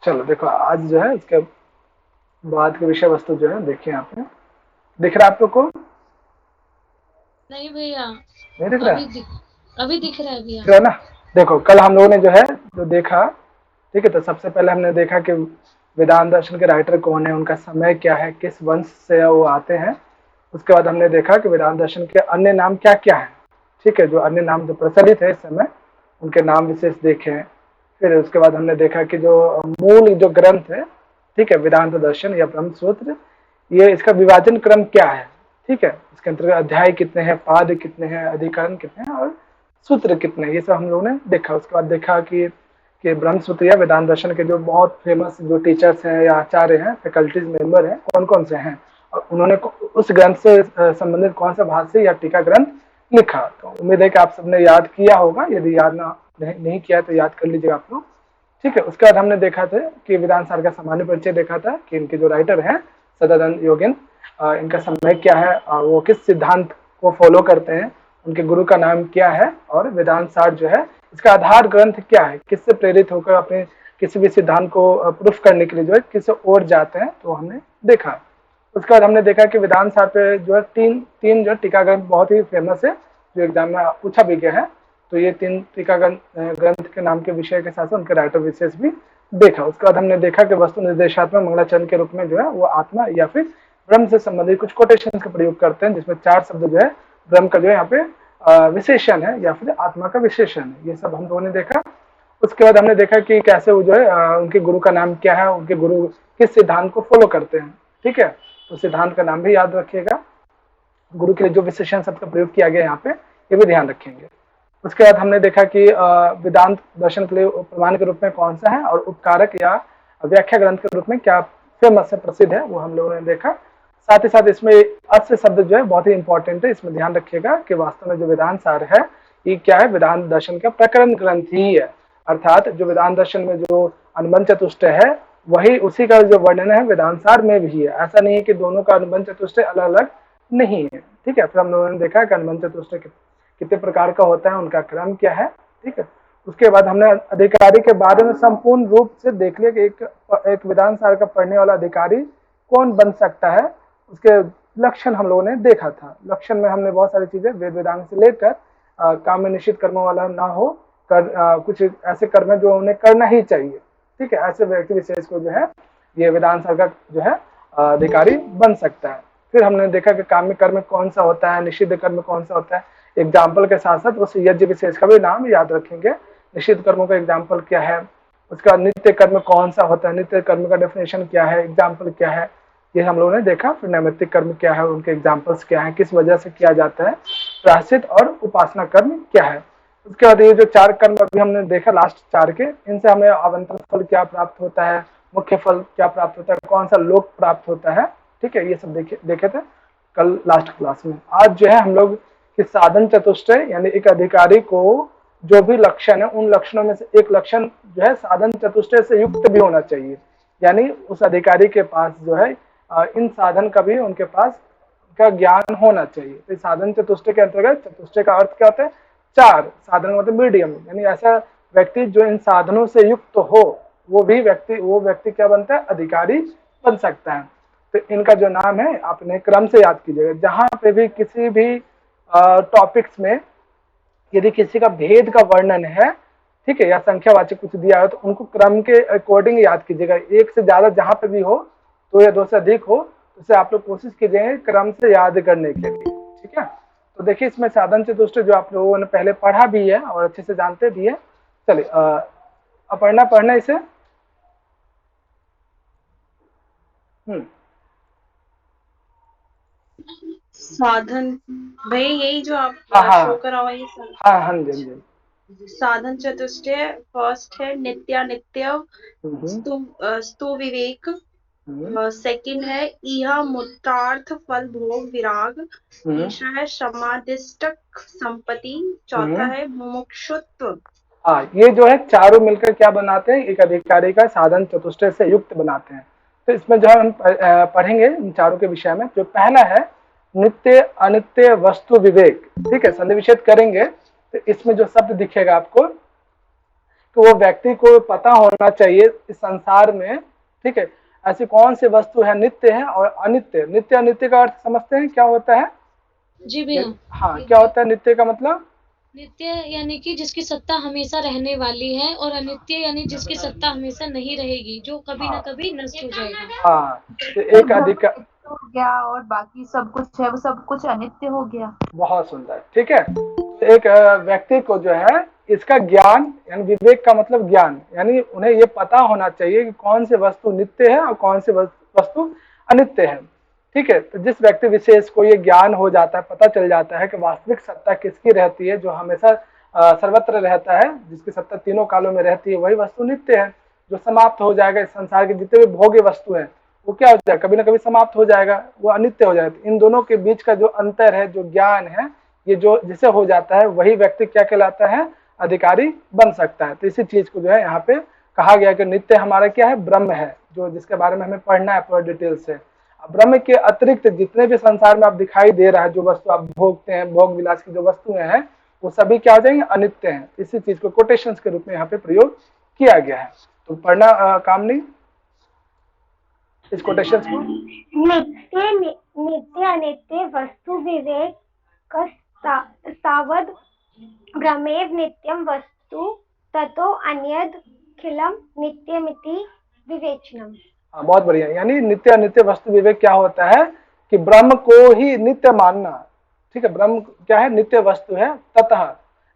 चलो देखो, आज जो है इसके बाद की विषय वस्तु जो है देखिए यहाँ पे, दिख रहा है आप लोग को? नहीं भैया। नहीं दिख रहा अभी है? अभी दिख रहा है भैया। दिख रहा है ना? देखो कल हम लोगों ने जो है जो देखा, ठीक है, तो सबसे पहले हमने देखा कि वेदांत दर्शन के राइटर कौन है, उनका समय क्या है, किस वंश से वो आते हैं। उसके बाद हमने देखा कि वेदांत दर्शन के अन्य नाम क्या क्या है, ठीक है, जो अन्य नाम जो प्रचलित है इस समय, उनके नाम विशेष देखे हैं। फिर उसके बाद हमने देखा कि जो मूल जो ग्रंथ है, ठीक है, वेदांत दर्शन या ब्रह्म सूत्र, ये इसका विभाजन क्रम क्या है, ठीक है, इसके अंतर्गत अध्याय कितने हैं, पाद कितने हैं, अधिकरण कितने हैं और सूत्र कितने हैं, ये सब हम लोगों ने देखा। उसके बाद देखा कि ब्रह्म सूत्र या वेदांत दर्शन के जो बहुत फेमस जो टीचर्स हैं या आचार्य हैं, फैकल्टीज मेंबर हैं, कौन कौन से हैं, और उन्होंने उस ग्रंथ से संबंधित कौन सा भाष्य या टीका ग्रंथ लिखा। तो उम्मीद है कि आप सबने याद किया होगा, यदि याद नहीं किया तो याद कर लीजिएगा आप लोग, ठीक है। उसके बाद हमने देखा था कि वेदांत सार का सामान्य परिचय देखा था कि इनके जो राइटर हैं सदानंद योगिन, इनका समय क्या है और वो किस सिद्धांत को फॉलो करते हैं, उनके गुरु का नाम क्या है, और वेदांत सार जो है इसका आधार ग्रंथ क्या है, किससे प्रेरित होकर अपने किसी भी सिद्धांत को प्रूफ करने के लिए जो है किस ओर जाते हैं, तो हमने देखा। उसके बाद हमने देखा कि वेदांत सार पे जो है तीन तीन जो टीका ग्रंथ बहुत ही फेमस है, जो एग्जाम में पूछा भी गया है। तो ये तीन टीका ग्रंथ के नाम के विषय के साथ साथ उनके राइटर विशेष भी देखा। उसके बाद हमने देखा कि वस्तु निर्देशात्मक मंगलाचरण के रूप में जो है वो आत्मा या फिर ब्रह्म से संबंधित कुछ कोटेशन का प्रयोग करते हैं, जिसमें चार शब्द जो है ब्रह्म का जो है यहाँ पे विशेषण है या फिर आत्मा का विशेषण है, ये सब हम लोगों ने देखा। उसके बाद हमने देखा कि कैसे वो जो है उनके गुरु का नाम क्या है, उनके गुरु किस सिद्धांत को फॉलो करते हैं, ठीक है, तो सिद्धांत का नाम भी याद रखिएगा। गुरु के लिए जो विशेषण शब्द का प्रयोग किया गया यहाँ पे, ये भी ध्यान रखेंगे। उसके बाद हमने देखा कि वेदांत दर्शन के लिए प्रमाण के रूप में कौन सा है और उपकारक या व्याख्या ग्रंथ के रूप में क्या फेमस है, प्रसिद्ध है, वो हम लोगों ने देखा। साथ ही साथ इसमें अस्य शब्द जो है बहुत ही इंपॉर्टेंट है, इसमें ध्यान रखिएगा कि वास्तव में जो वेदांत सार है ये क्या है, वेदांत दर्शन का प्रकरण ग्रंथ ही है, अर्थात जो वेदांत दर्शन में जो अनुबंध चतुष्टय है वही उसी का जो वर्णन है वेदांत सार में भी है। ऐसा नहीं है कि दोनों का अनुबंध चतुष्टय अलग अलग नहीं है, ठीक है। फिर हम लोगों ने देखा कि अनुबंध चतुष्टय कितने प्रकार का होता है, उनका क्रम क्या है, ठीक है। उसके बाद हमने अधिकारी के बारे में संपूर्ण रूप से देख लिया कि एक वेदांत सार का पढ़ने वाला अधिकारी कौन बन सकता है, उसके लक्षण हम लोगों ने देखा था। लक्षण में हमने बहुत सारी चीजें वेद वेदांत से लेकर काम में निश्चित कर्मों वाला ना हो, कुछ ऐसे कर्म है जो उन्हें करना ही चाहिए, ठीक है, ऐसे व्यक्ति विशेष को जो है ये वेदांत सार का जो है अधिकारी बन सकता है। फिर हमने देखा कि काम्य कर्म कौन सा होता है, निषिद्ध कर्म कौन सा होता है, एग्जाम्पल के साथ साथ उस यज्ञ विशेष का भी नाम याद रखेंगे, निषिद्ध कर्मों का एग्जाम्पल क्या है, उसका नित्य कर्म कौन सा होता है, नित्य कर्म का डेफिनेशन क्या है, एग्जाम्पल क्या है, ये हम लोगों ने देखा। फिर नैमित्तिक कर्म क्या है, उनके एग्जाम्पल्स क्या है, किस वजह से किया जाता है, प्रायश्चित और उपासना कर्म क्या है। उसके बाद ये जो चार कर्म अभी हमने देखा लास्ट चार के, इनसे हमें आवंतन फल क्या प्राप्त होता है, मुख्य फल क्या प्राप्त होता है, कौन सा लोक प्राप्त होता है, ठीक है, ये सब देखे थे कल लास्ट क्लास में। आज जो है हम लोग कि साधन चतुष्टय यानी एक अधिकारी को जो भी लक्षण है उन लक्षणों में से एक लक्षण जो है साधन चतुष्टय से युक्त भी होना चाहिए, यानी उस अधिकारी के पास जो है इन साधन का भी उनके पास का ज्ञान होना चाहिए। तो साधन चतुष्टय के अंतर्गत चतुष्टय का अर्थ क्या होता है, चार, साधन मतलब मीडियम, यानी ऐसा व्यक्ति जो इन साधनों से युक्त हो, वो व्यक्ति क्या बनता है, अधिकारी बन सकता है। तो इनका जो नाम है आपने क्रम से याद कीजिएगा, जहां पे भी किसी भी टॉपिक्स में यदि किसी का भेद का वर्णन है, ठीक है, या संख्यावाचक कुछ दिया है तो उनको क्रम के अकॉर्डिंग याद कीजिएगा। एक से ज्यादा जहां पे भी हो, तो या दो से अधिक हो, तो उसे आप लोग कोशिश कीजिए क्रम से याद करने के लिए, ठीक है। तो देखिए इसमें साधन चतुष्टय जो आप लोगों ने पहले पढ़ा भी है और अच्छे से जानते भी है। चलिए अब पढ़ना इसे। साधन भाई यही जो आप हाँ हाँ शो करा हुआ ये हाँ हाँ जी हाँ जी। साधन चतुष्टय फर्स्ट है नित्यानित्य हम्म स्तु विवेक। हम्म सेकंड है इहा मूर्तार्थ फल भोग विराग। हम्म तीसरा है समाधिष्टक संपत्ति। चौथा हम्म है मुमुक्षुत्व। हाँ, ये जो है चारों मिलकर क्या बनाते हैं, एक अधिकारी का साधन चतुष्टय से युक्त बनाते हैं। तो इसमें जो हम पढ़ेंगे इन चारों के विषय में, जो पहला है नित्य अनित्य वस्तु विवेक, ठीक है, संधि विच्छेद करेंगे तो इसमें जो शब्द दिखेगा आपको, तो वो व्यक्ति को पता होना चाहिए इस संसार में, ठीक है, ऐसी कौन सी वस्तु है नित्य है और अनित्य। नित्य अनित्य का अर्थ समझते हैं क्या होता है? जी भैया। हाँ, क्या होता है नित्य का मतलब? नित्य यानी कि जिसकी सत्ता हमेशा रहने वाली है, और अनित्य यानी जिसकी सत्ता हमेशा नहीं रहेगी, जो कभी ना हाँ कभी नष्ट हो जाएगा। हाँ, तो जैसे एक ब्रह्म अधिकार, नित्य हो गया और बाकी सब कुछ है वो सब कुछ अनित्य हो गया। बहुत सुंदर, ठीक है। तो एक व्यक्ति को जो है इसका ज्ञान, यानी विवेक का मतलब ज्ञान, यानी उन्हें ये पता होना चाहिए कि कौन सी वस्तु नित्य है और कौन सी वस्तु अनित्य है, ठीक है। तो जिस व्यक्ति विशेष को ये ज्ञान हो जाता है, पता चल जाता है कि वास्तविक सत्ता किसकी रहती है, जो हमेशा सर्वत्र रहता है, जिसकी सत्ता तीनों कालों में रहती है, वही वस्तु नित्य है। जो समाप्त हो जाएगा, इस संसार के जितने भी भोग्य वस्तु है वो क्या हो जाएगा, कभी ना कभी समाप्त हो जाएगा, वो अनित्य हो जाएगा। इन दोनों के बीच का जो अंतर है, जो ज्ञान है, ये जो जिसे हो जाता है वही व्यक्ति क्या कहलाता है, अधिकारी बन सकता है। तो इसी चीज को जो है यहाँ पे कहा गया कि नित्य हमारा क्या है, ब्रह्म है, जो जिसके बारे में हमें पढ़ना है पूरा डिटेल से। ब्रह्म के अतिरिक्त जितने भी संसार में आप दिखाई दे रहा है, जो वस्तु आप भोगते हैं, भोग विलास की जो वस्तुएं हैं, वो सभी क्या हो जाएंगे, अनित्य हैं। इसी चीज को कोटेशंस के रूप में यहाँ पे प्रयोग किया गया है। तो पढ़ना काम नहीं इस कोटेशंस को। नित्य अनित्य वस्तु विवेक तावद् ब्रह्मेव नित्यं वस्तु ततो अन्यदखिलं नित्यमिति विवेचनम्। बहुत बढ़िया। यानी नित्य अनित्य वस्तु विवेक क्या होता है कि ब्रह्म को ही नित्य मानना, ठीक है। ब्रह्म क्या है, नित्य वस्तु है, ततः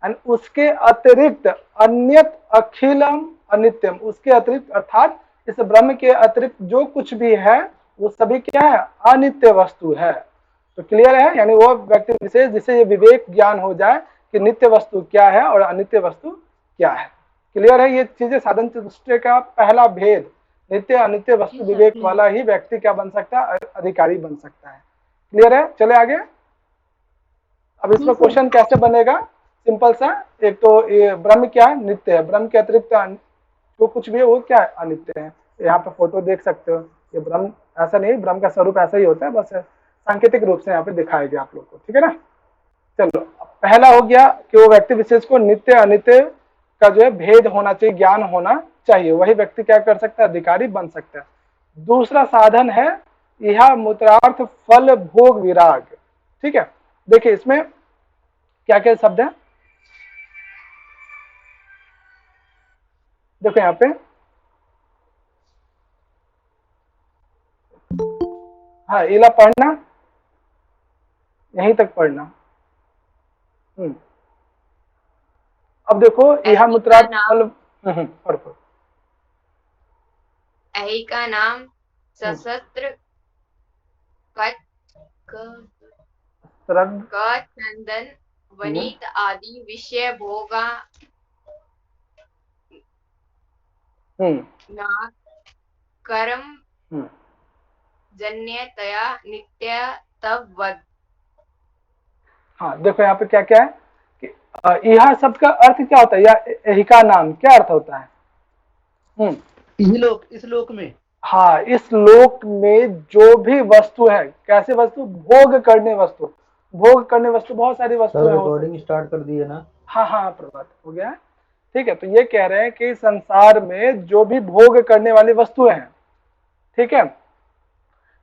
एंड उसके अतिरिक्त अन्यत अखिलम अनित्यम, उसके अतिरिक्त अर्थात इस ब्रह्म के अतिरिक्त जो कुछ भी है वो सभी क्या है, अनित्य वस्तु है। तो क्लियर है, यानी वो व्यक्ति विशेष जिसे ये विवेक ज्ञान हो जाए कि नित्य वस्तु क्या है और अनित्य वस्तु क्या है। क्लियर है, ये चीजें साधन चतुष्टय का पहला भेद। नित्य अनित्य वस्तु विवेक वाला ही व्यक्ति क्या बन सकता है, अधिकारी बन सकता है। क्लियर है, चले आगे। अब इसमें क्वेश्चन कैसे बनेगा, सिंपल सा। एक तो ये ब्रह्म क्या है, नित्य है, ब्रह्म के अतिरिक्त जो कुछ भी है वो क्या है, अनित्य है। यहाँ पे फोटो देख सकते हो, ये ब्रह्म ऐसा नहीं, ब्रह्म का स्वरूप ऐसा ही होता है, बस सांकेतिक रूप से यहाँ पे दिखाया गया आप लोग को, ठीक है ना। चलो, पहला हो गया कि वो व्यक्ति विशेष को नित्य अनित्य का जो है भेद होना चाहिए, ज्ञान होना चाहिए, वही व्यक्ति क्या कर सकता है, अधिकारी बन सकता है। दूसरा साधन है यह मूत्रार्थ फल भोग विराग, ठीक है। देखिए इसमें क्या क्या शब्द है, देखो यहाँ पे, हाँ इला पढ़ना, यहीं तक पढ़ना। अब देखो यह मूत्रार्थ फल, पढ़ो। ऐ का नाम सशस्त्र चंदन वनीत आदि विषय भोगा नाक कर्म जन्यतया नित्य तब वद। हाँ देखो यहाँ पे क्या क्या है कि यह शब्द का अर्थ क्या होता है, या यही का नाम क्या अर्थ होता है, इस लोक में, हाँ इस लोक में जो भी वस्तु है, कैसे वस्तु, भोग करने वस्तु, भोग करने वस्तु बहुत सारी वस्तुएं हैं। रिकॉर्डिंग स्टार्ट कर दी है ना, हाँ हाँ प्रभात हो गया है, ठीक है। तो ये कह रहे हैं कि संसार में जो भी भोग करने वाली वस्तुएं हैं, ठीक है,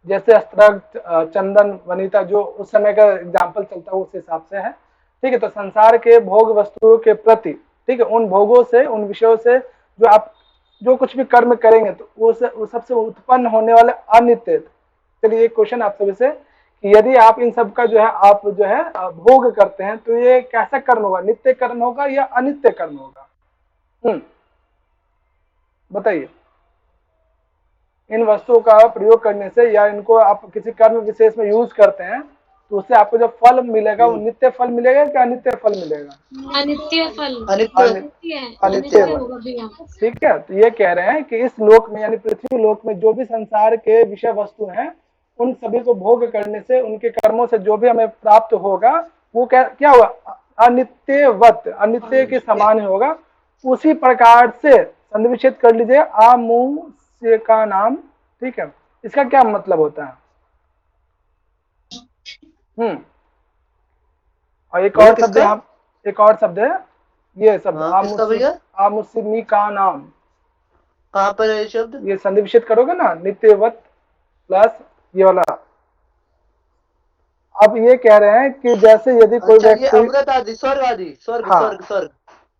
जैसे अस्त्र चंदन वनीता, जो उस समय का एग्जाम्पल चलता है उस हिसाब से है, ठीक है। तो संसार के भोग वस्तुओं के प्रति, ठीक है, उन भोगों से, उन विषयों से जो आप जो कुछ भी कर्म करेंगे तो वो सबसे उत्पन्न होने वाले अनित्य। चलिए एक क्वेश्चन आप सभी से कि यदि आप इन सब का जो है आप जो है भोग करते हैं तो ये कैसा कर्म होगा, नित्य कर्म होगा या अनित्य कर्म होगा, बताइए। इन वस्तुओं का प्रयोग करने से या इनको आप किसी कर्म विशेष में यूज करते हैं तो उससे आपको जो फल मिलेगा वो नित्य फल मिलेगा कि अनित्य फल मिलेगा, अनित्य फल, अनित्य होगा भैया। ठीक है। तो ये कह रहे हैं कि इस लोक में यानी पृथ्वी लोक में जो भी संसार के विषय वस्तु हैं उन सभी को भोग करने से, उनके कर्मों से जो भी हमें प्राप्त होगा वो क्या होगा, अनित्यवत, अनित्य के समान ही होगा। उसी प्रकार से संधिविच्छेद कर लीजिए, आमुष्य का नाम, ठीक है। इसका क्या मतलब होता है, और एक और शब्द है, एक और शब्द है ये सब हाँ, किसका भैया? आमुष्मी का नाम, कहाँ पर है ये शब्द? ये संधि विच्छेद करोगे ना, नित्यवत प्लस ये वाला। अब ये कह रहे हैं कि जैसे यदि कोई अच्छा, ये व्यक्ति, अमृत आदि, स्वर्ग आदि, स्वर्ग हाँ, स्वर्ग स्वर्ग।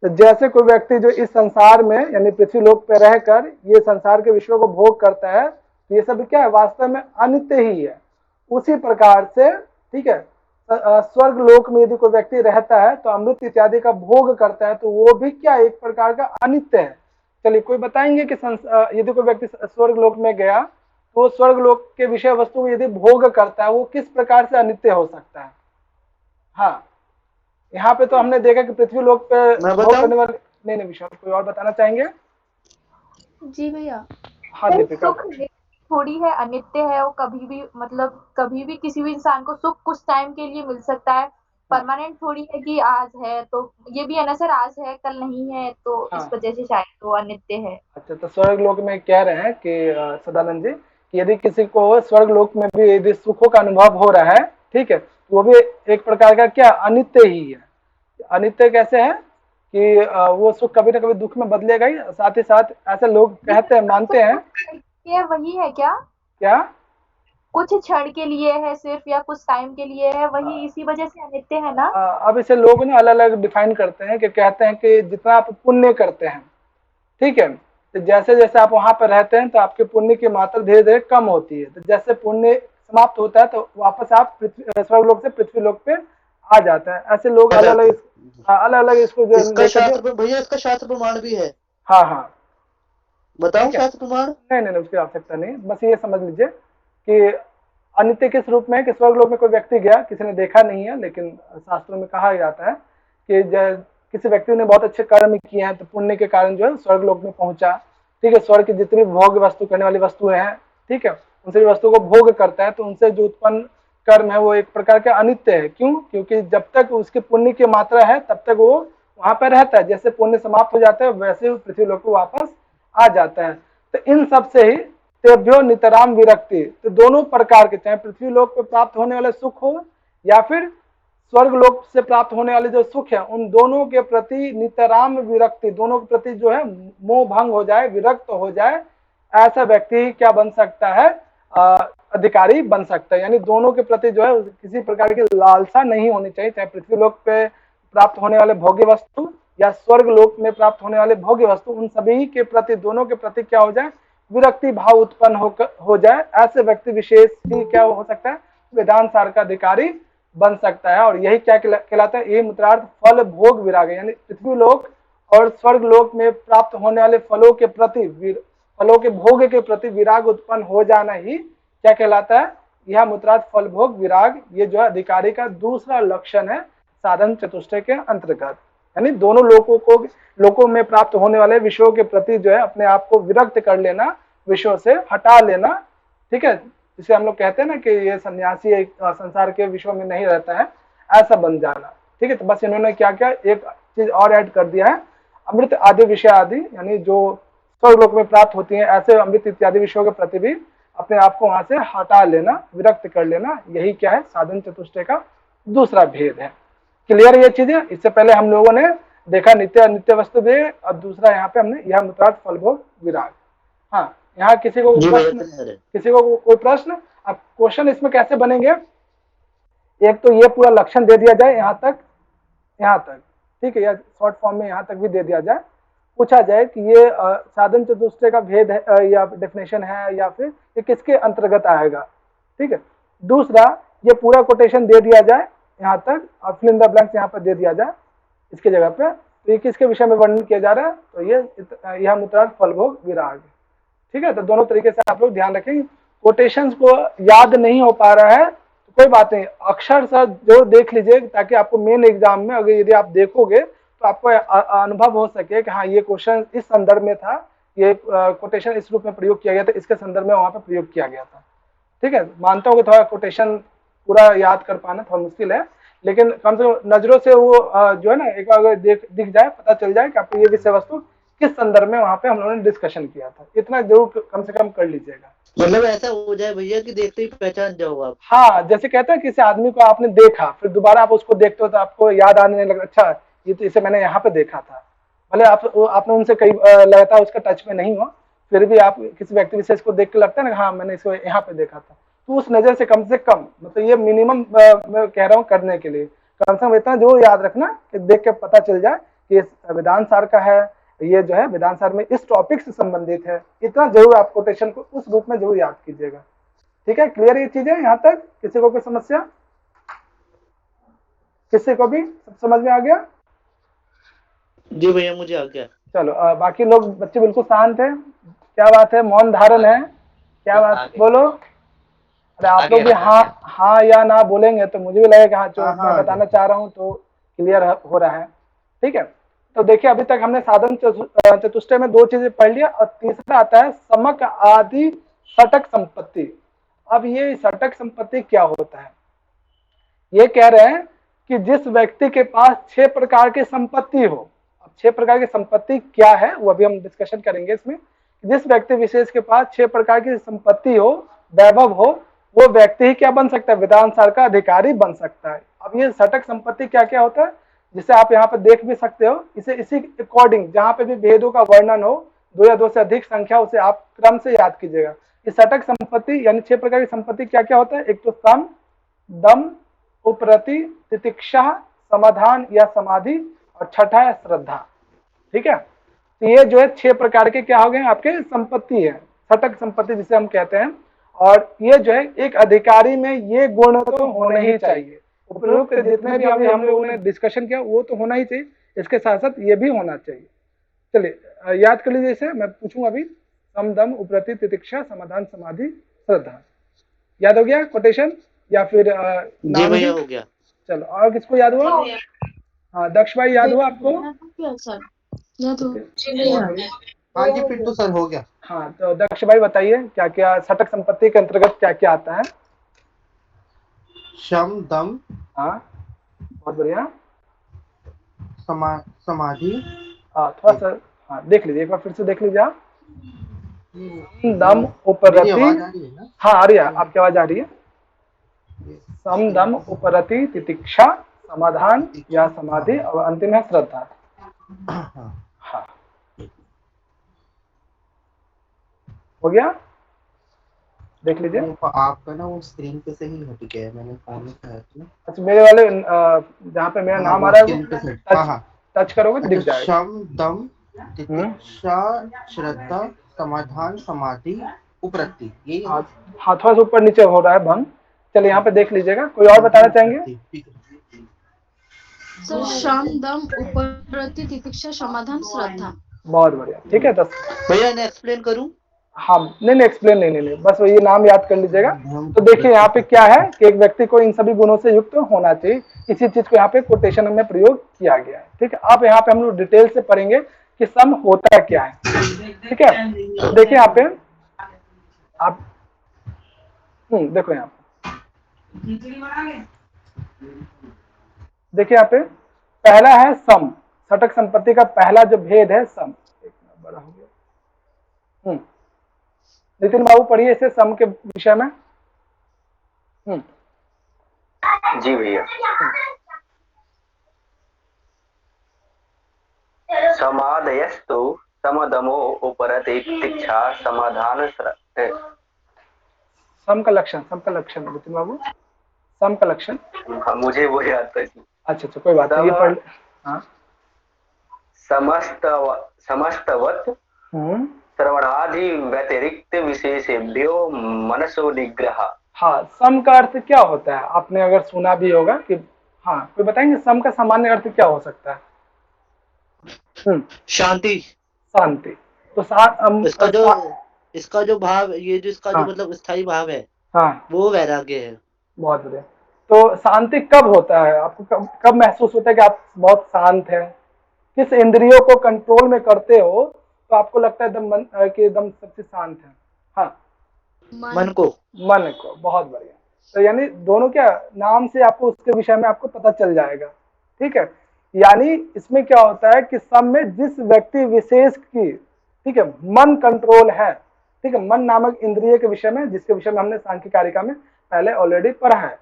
तो जैसे कोई व्यक्ति जो इस संसार में यानी पृथ्वी लोक पे रहकर ये संसार के विषयों को भोग करता है, तो ये सब क्या है, वास्तव में अनित्य ही है। उसी प्रकार से, ठीक है, स्वर्ग लोक में यदि कोई व्यक्ति रहता है तो अमृत इत्यादि का भोग करता है, तो वो भी क्या एक प्रकार का अनित्य है। चलिए कोई बताएंगे कि यदि कोई व्यक्ति स्वर्ग लोक में गया तो वो स्वर्ग लोक के विषय वस्तु को यदि भोग करता है, वो किस प्रकार से अनित्य हो सकता है। हाँ, यहाँ पे तो हमने देखा कि पृथ्वी लोक पे मैं भोग बताऊं? करने वाले, नहीं नहीं विशाल, कोई और बताना चाहेंगे? जी भैया, हाँ सिर्फ दीपिका। सुख थोड़ी है, अनित्य है वो, कभी भी मतलब कभी भी किसी भी इंसान को सुख कुछ टाइम के लिए मिल सकता है, परमानेंट थोड़ी है कि आज है तो ये भी है ना सर, आज है कल नहीं है, तो इस हाँ, वजह से शायद वो अनित्य है। अच्छा, तो स्वर्ग लोक में कह रहे हैं कि सदानंद जी कि यदि किसी को स्वर्ग लोक में भी यदि सुखों का अनुभव हो रहा है, ठीक है, तो वो भी एक प्रकार का क्या अनित्य ही है। अनित्य कैसे है कि वो सुख कभी ना कभी दुख में बदलेगा ही, साथ ही साथ ऐसे लोग कहते हैं, मानते हैं। ये वही है क्या, क्या? कुछ क्षण के लिए है सिर्फ या कुछ टाइम के लिए है, वही इसी वजह से अनित्य है ना? अब इसे लोग ना अलग अलग डिफाइन करते हैं कि कहते हैं कि जितना आप पुण्य करते हैं, ठीक है, तो जैसे जैसे आप वहां पर रहते हैं तो आपके पुण्य की मात्रा धीरे धीरे कम होती है, तो जैसे पुण्य समाप्त होता है तो वापस आप स्वर्ग लोक से पृथ्वी लोक पे आ जाता है। ऐसे लोग अलग अलग इसको जो इसका शास्त्र भैया, इसका शास्त्र प्रमाण भी है। हाँ हाँ, बताओ ठीक है। शास्त्र प्रमाण। नहीं, उसकी आवश्यकता नहीं, बस ये समझ लीजिए कि अनित्य किस रूप में है कि स्वर्ग लोक में कोई व्यक्ति गया, किसी ने देखा नहीं है, लेकिन शास्त्रों में कहा जाता है कि किसी व्यक्ति ने बहुत अच्छे कर्म किए हैं तो पुण्य के कारण जो है स्वर्ग लोक में पहुंचा, ठीक है, स्वर्ग की जितनी भोग वस्तु करने वाली वस्तुएं हैं, ठीक है, उन सभी वस्तुओं को भोग करता है, तो उनसे जो उत्पन्न कर्म है वो एक प्रकार का अनित्य है। क्यों? क्योंकि जब तक उसके पुण्य की मात्रा है तब तक वो वहां पर रहता है, जैसे पुण्य समाप्त हो जाता है वैसे ही पृथ्वी लोक को वापस आ जाता है। तो इन सब से ही तेभ्यो नितराम विरक्ति, तो दोनों प्रकार के, चाहे पृथ्वी लोक पे प्राप्त होने वाले सुख हो या फिर स्वर्ग लोक से प्राप्त होने वाले जो सुख है, उन दोनों के प्रति नितराम विरक्ति, दोनों के प्रति जो है मोह भंग हो जाए, विरक्त हो जाए, ऐसा व्यक्ति क्या बन सकता है, अधिकारी बन सकता है। यानी दोनों के प्रति जो है किसी प्रकार की लालसा नहीं होनी चाहिए, चाहे पृथ्वी लोक पे प्राप्त होने वाले भोग्य वस्तु या स्वर्ग लोक में प्राप्त होने वाले भोग्य वस्तु, उन सभी के प्रति, दोनों के प्रति क्या हो जाए, विरक्ति भाव उत्पन्न हो जाए। ऐसे व्यक्ति विशेष ही क्या हो सकता है, वेदांत सार का अधिकारी बन सकता है। और यही क्या कहलाता है, ये मुत्रार्थ फल भोग विराग, यानी पृथ्वी लोक और स्वर्ग लोक में प्राप्त होने वाले फलों के प्रति, फलों के भोग के प्रति विराग उत्पन्न हो जाना ही क्या कहलाता है, यह मुत्रार्थ फल भोग विराग, ये जो है अधिकारी का दूसरा लक्षण है साधन चतुष्टय के अंतर्गत। यानी दोनों लोकों में प्राप्त होने वाले विषयों के प्रति जो है अपने आप को विरक्त कर लेना, विषयों से हटा लेना, ठीक है, जिसे हम लोग कहते हैं ना कि ये सन्यासी एक संसार के विषयों में नहीं रहता है, ऐसा बन जाना। ठीक है, तो बस इन्होंने क्या क्या एक चीज और ऐड कर दिया है, अमृत आदि विषय आदि, यानी जो स्वर्ग लोक में प्राप्त होती हैं ऐसे अमृत इत्यादि विषयों के प्रति भी अपने आप को वहां से हटा लेना, विरक्त कर लेना, यही क्या है, साधन चतुष्टय का दूसरा भेद है। क्लियर ये चीजें? इससे पहले हम लोगों ने देखा नित्य अनित्य वस्तु भेद, और दूसरा यहाँ पे हमने यह मुत्रार्थ फल भोग विराग। हाँ, यहाँ किसी को कोई प्रश्न? अब क्वेश्चन इसमें कैसे बनेंगे, एक तो ये पूरा लक्षण दे दिया जाए यहाँ तक, ठीक है, या शॉर्ट फॉर्म में यहाँ तक भी दे दिया जाए, पूछा जाए कि ये साधन चतुष्टय का भेद है या डेफिनेशन है, या फिर ये किसके अंतर्गत आएगा। ठीक है, दूसरा ये पूरा कोटेशन दे दिया जाए यहाँ तक, और फिल इन द ब्लैंक्स यहाँ पर दे दिया जाए इसके जगह पे, तो ये किसके विषय में वर्णन किया जा रहा है, तो ये यह मुत्रार्थ फल भोग विराग। ठीक है, तो दोनों तरीके से आप लोग ध्यान रखें। कोटेशंस को याद नहीं हो पा रहा है तो कोई बात नहीं, अक्षर सा जरूर देख लीजिए, ताकि आपको मेन एग्जाम में अगर यदि आप देखोगे तो आपको अनुभव हो सके कि हाँ ये क्वेश्चन इस संदर्भ में था, ये कोटेशन इस रूप में प्रयोग किया गया था, इसके संदर्भ में वहां पर प्रयोग किया गया था। ठीक है, मानता हूँ कि थोड़ा कोटेशन पूरा याद कर पाना थोड़ा मुश्किल है, लेकिन कम से कम नजरों से वो जो है ना एक अगर दिख जाए, पता चल जाए कि आपको ये विषय वस्तु किस संदर्भ में वहां पे हम लोगों ने डिस्कशन किया था, इतना जरूर कम से कम कर लीजिएगा। मतलब ऐसा हो जाए भैया कि देखते ही पहचान जाओ आप। हाँ, जैसे कहते हैं किसी आदमी को आपने देखा, फिर दोबारा आप उसको देखते हो तो आपको याद आने लगा, अच्छा ये तो इसे मैंने यहाँ पे देखा था। भले आपने उनसे कई लगातार उसका टच में नहीं हो, फिर भी आप किसी व्यक्ति विशेष को देख के लगता है ना, हाँ मैंने इसको यहाँ पे देखा था, तो उस नजर से कम मतलब ये मिनिमम मैं कह रहा हूँ करने के लिए, कम से कम इतना जरूर याद रखना कि देख के पता चल जाए कि ये वेदांत सार का है, ये जो है वेदांत सार में इस टॉपिक से संबंधित है, इतना जरूर आप कोटेशन को उस रूप में जरूर याद कीजिएगा। ठीक है, क्लियर ये चीजें यहाँ तक? किसी को कोई समस्या? किसी को भी सब समझ में आ गया? जी भैया मुझे आ गया। चलो बाकी लोग बच्चे बिल्कुल शांत है, क्या बात है, मौन धारण है, क्या बात बोलो? अरे आप लोग भी हाँ या ना बोलेंगे तो मुझे भी लगेगा हाँ जो मैं बताना चाह रहा हूँ तो क्लियर हो रहा है। ठीक है, तो देखिए अभी तक हमने साधन चतुष्टय में 2 चीजें पढ़ लिया, और तीसरा आता है समक आदि षटक संपत्ति। अब ये षटक संपत्ति क्या होता है? ये कह रहे हैं कि जिस व्यक्ति के पास 6 प्रकार की संपत्ति हो। अब 6 प्रकार की संपत्ति क्या है वो अभी हम डिस्कशन करेंगे इसमें। जिस व्यक्ति विशेष के पास 6 प्रकार की संपत्ति हो, वैभव हो, वो व्यक्ति ही क्या बन सकता है? वेदांत सार का अधिकारी बन सकता है। अब ये षटक संपत्ति क्या क्या होता है, जिसे आप यहाँ पे देख भी सकते हो, इसे इसी अकॉर्डिंग जहाँ पे भी भेदों का वर्णन हो, 2 या 2 से अधिक संख्या, उसे आप क्रम से याद कीजिएगा। इस षटक संपत्ति यानी 6 प्रकार की संपत्ति क्या क्या होता है? एक तो सम, दम, उपरति, तितिक्षा, समाधान या समाधि, और छठा है श्रद्धा। ठीक है, तो ये जो है 6 प्रकार के क्या हो गए आपके संपत्ति है, षटक संपत्ति जिसे हम कहते हैं। और ये जो है एक अधिकारी में ये गुण तो होने ही चाहिए। उपयुक्त जितने भी अभी हम लोगों ने डिस्कशन किया वो तो होना ही चाहिए, इसके साथ साथ ये भी होना चाहिए। चलिए याद कर लीजिए इसे, मैं पूछूंगा अभी। सम, दम, उपरति, तितिक्षा, समाधान, समाधि, श्रद्धा। याद हो गया कोटेशन या फिर जी भैया हो गया। चलो, और किसको याद हुआ? हाँ दक्ष भाई याद हुआ आपको? हाँ जी फिर तो सर हो गया। हाँ तो दक्ष भाई बताइए क्या क्या षटक संपत्ति के अंतर्गत क्या क्या आता है? शम, दम, हाँ बहुत बढ़िया। समाधि। थोड़ा सा हाँ देख लीजिए, एक बार फिर से देख लीजिए आप। दम, उपरति। हाँ आ रही है, आपकी आवाज आ रही है। सम, दम, उपरति, तितिक्षा, समाधान या समाधि, और अंतिम है श्रद्धा। हाँ हो गया, देख लीजिए। आपका ना वो स्क्रीन पे से ही हट गया है, मैंने फोन में किया था। अच्छा मेरे वाले जहाँ पे मेरा नाम आ रहा है वो टच करोगे तो दिख जाएगा। शम, दम, तितिक्षा, श्रद्धा, समाधान, समाधि, उपरति, यही है। हाँ थोड़ा सा ऊपर नीचे हो रहा है भंग। चलिए यहाँ पे देख लीजिएगा। कोई और बताना चाहेंगे? सर शम, दम, उपरति, तितिक्षा, समाधान, श्रद्धा। बहुत बढ़िया, ठीक है। 10 भैया मैं एक्सप्लेन करूं? हाँ नहीं एक्सप्लेन नहीं, बस ये नाम याद कर लीजिएगा। तो देखिए यहाँ पे क्या है कि एक व्यक्ति को इन सभी गुणों से युक्त होना चाहिए, इसी चीज को यहाँ पे कोटेशन में प्रयोग किया गया है। ठीक है, अब यहाँ पे हम लोग डिटेल से पढ़ेंगे कि सम होता क्या है। ठीक है, तो देखिए यहाँ पे आप देखो यहाँ पे देखिए यहाँ पे पहला है सम। षटक संपत्ति का पहला जो भेद है सम। एक मिनट बड़ा हो गया। नितिन बाबू पढ़िए इसे सम के विषय में। जी भैया। समाधयस्तु समदमो उपरति तितिक्षा समाधान। सम का लक्षण नितिन बाबू, सम का लक्षण। मुझे वो याद था। अच्छा कोई बात नहीं, ये पढ़। हाँ समस्तवत श्रवणादि व्यतिरिक्त विशेषेभ्यो मनसो निग्रह। हाँ सम का अर्थ क्या होता है? आपने अगर सुना भी होगा कि हाँ कोई बताएंगे सम का सामान्य अर्थ क्या हो सकता है? शांति। तो इसका जो भाव, ये जो इसका जो मतलब स्थायी भाव है, हाँ वो वैराग्य है। बहुत बढ़िया। तो शांति कब होता है आपको? कब महसूस होता है कि आप बहुत शांत हैं? किस इंद्रियों को कंट्रोल में करते हो तो आपको लगता है एकदम सबसे शांत है? हाँ मन को। बहुत बढ़िया। तो यानी दोनों क्या नाम से आपको उसके विषय में आपको पता चल जाएगा। ठीक है, यानी इसमें क्या होता है कि सब में जिस व्यक्ति विशेष की, ठीक है, मन कंट्रोल है। ठीक है, मन नामक इंद्रिय के विषय में, जिसके विषय में हमने सांख्य कारिका में पहले ऑलरेडी पढ़ा है।